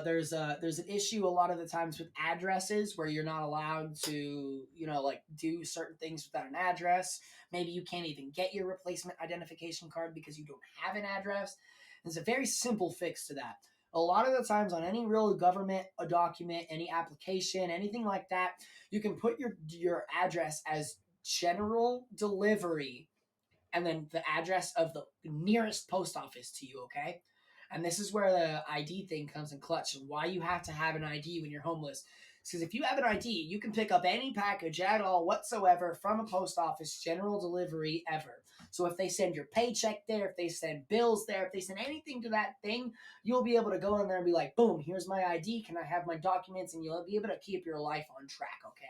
there's an issue a lot of the times with addresses where you're not allowed to like do certain things without an address. Maybe you can't even get your replacement identification card because you don't have an address. There's a very simple fix to that. A lot of the times on any real government a document, any application, anything like that, you can put your address as general delivery and then the address of the nearest post office to you, okay? And this is where the ID thing comes in clutch and why you have to have an ID when you're homeless. Because if you have an ID, you can pick up any package at all whatsoever from a post office, general delivery ever. So if they send your paycheck there, if they send bills there, if they send anything to that thing, you'll be able to go in there and be like, boom, here's my ID. Can I have my documents? And you'll be able to keep your life on track, okay?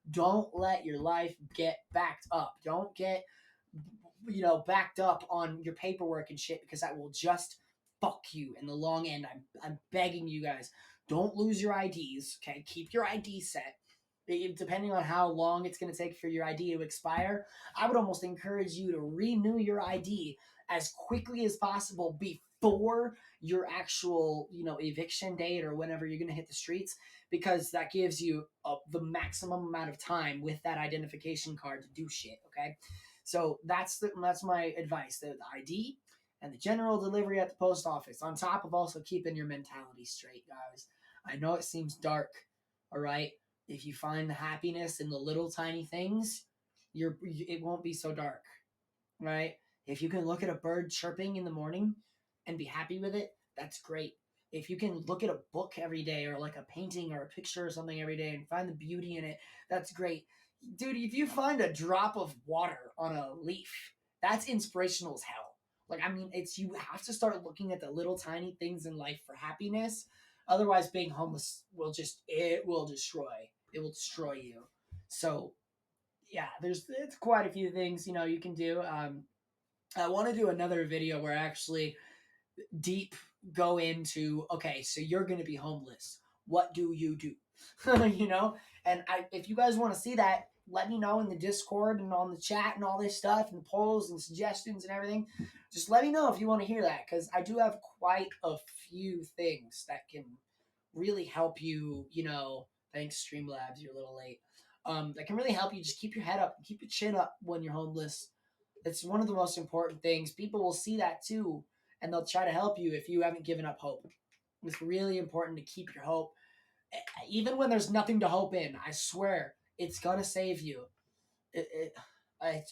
Don't let your life get backed up. Don't get, backed up on your paperwork and shit, because that will just fuck you in the long end. I'm begging you guys, don't lose your IDs, okay? Keep your ID set. Depending on how long it's going to take for your ID to expire, I would almost encourage you to renew your ID as quickly as possible before your actual, eviction date or whenever you're going to hit the streets, because that gives you the maximum amount of time with that identification card to do shit, okay? So that's my advice. The ID and the general delivery at the post office, on top of also keeping your mentality straight, guys. I know it seems dark, all right? If you find the happiness in the little tiny things, it won't be so dark, right? If you can look at a bird chirping in the morning and be happy with it, that's great. If you can look at a book every day, or like a painting or a picture or something every day, and find the beauty in it, that's great. Dude, if you find a drop of water on a leaf, that's inspirational as hell. Like, I mean, you have to start looking at the little tiny things in life for happiness. Otherwise, being homeless will destroy you. So yeah, it's quite a few things you can do. I want to do another video where I actually deep go into, okay, so you're going to be homeless. What do you do? And if you guys want to see that, let me know in the Discord and on the chat and all this stuff and the polls and suggestions and everything. Just let me know if you want to hear that, because I do have quite a few things that can really help you. Thanks, Streamlabs, you're a little late. That can really help you just keep your head up, keep your chin up when you're homeless. It's one of the most important things. People will see that too, and they'll try to help you if you haven't given up hope. It's really important to keep your hope, even when there's nothing to hope in. I swear, it's gonna save you. I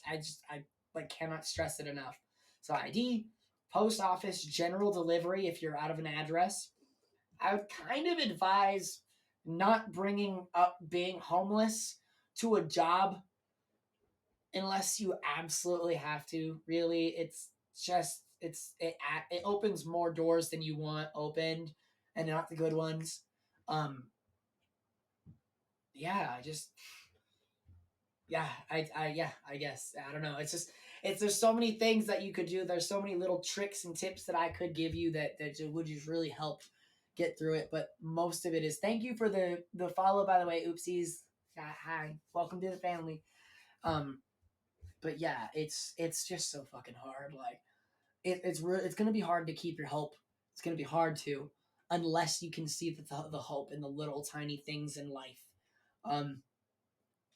cannot stress it enough. So ID, post office, general delivery. If you're out of an address, I would kind of advise not bringing up being homeless to a job unless you absolutely have to. Really, it opens more doors than you want opened, and not the good ones. Yeah, I guess I don't know. There's so many things that you could do. There's so many little tricks and tips that I could give you that would just really help get through it. But most of it is, thank you for the follow, by the way. Oopsies. Hi, welcome to the family. But yeah, it's just so fucking hard. Like, it's gonna be hard to keep your hope. It's gonna be hard to, unless you can see the hope in the little tiny things in life.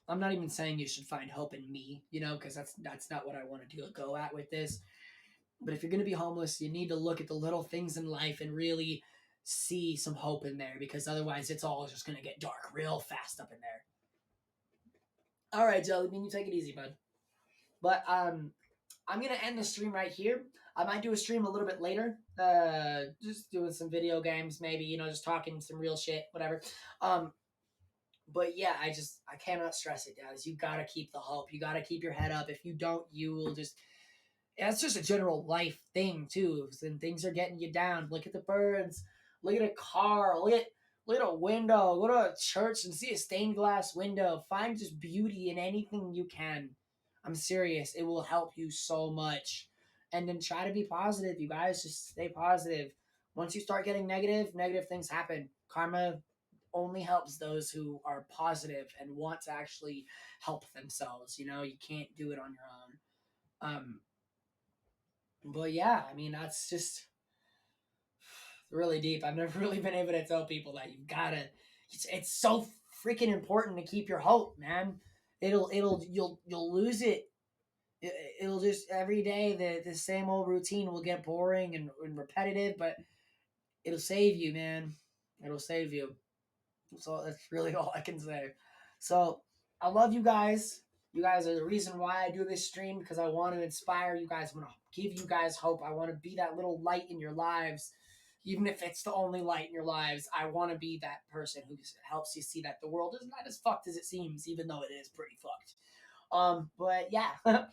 I'm not even saying you should find hope in me, because that's not what I want to go at with this. But if you're gonna be homeless, you need to look at the little things in life and really see some hope in there, because otherwise it's all just gonna get dark real fast up in there. All right, Jellybean, you take it easy, bud. But I'm gonna end the stream right here. I might do a stream a little bit later, just doing some video games, maybe, just talking some real shit, whatever. But yeah, I cannot stress it, guys. You gotta keep the hope. You gotta keep your head up. If you don't, you will just. It's just a general life thing too. When things are getting you down, look at the birds. Look at a car. Look at a window. Go to a church and see a stained glass window. Find just beauty in anything you can. I'm serious. It will help you so much. And then try to be positive. You guys just stay positive. Once you start getting negative things happen. Karma only helps those who are positive and want to actually help themselves. You can't do it on your own. But yeah, I mean, that's just really deep. I've never really been able to tell people that you've gotta. It's so freaking important to keep your hope, man. You'll lose it. It'll just every day the same old routine will get boring and repetitive, but it'll save you, man. It'll save you. So that's really all I can say. So I love you guys. You guys are the reason why I do this stream, because I want to inspire you guys. I want to give you guys hope. I want to be that little light in your lives. even if it's the only light in your lives. I want to be that person who helps you see that the world is not as fucked as it seems, even though it is pretty fucked. But yeah,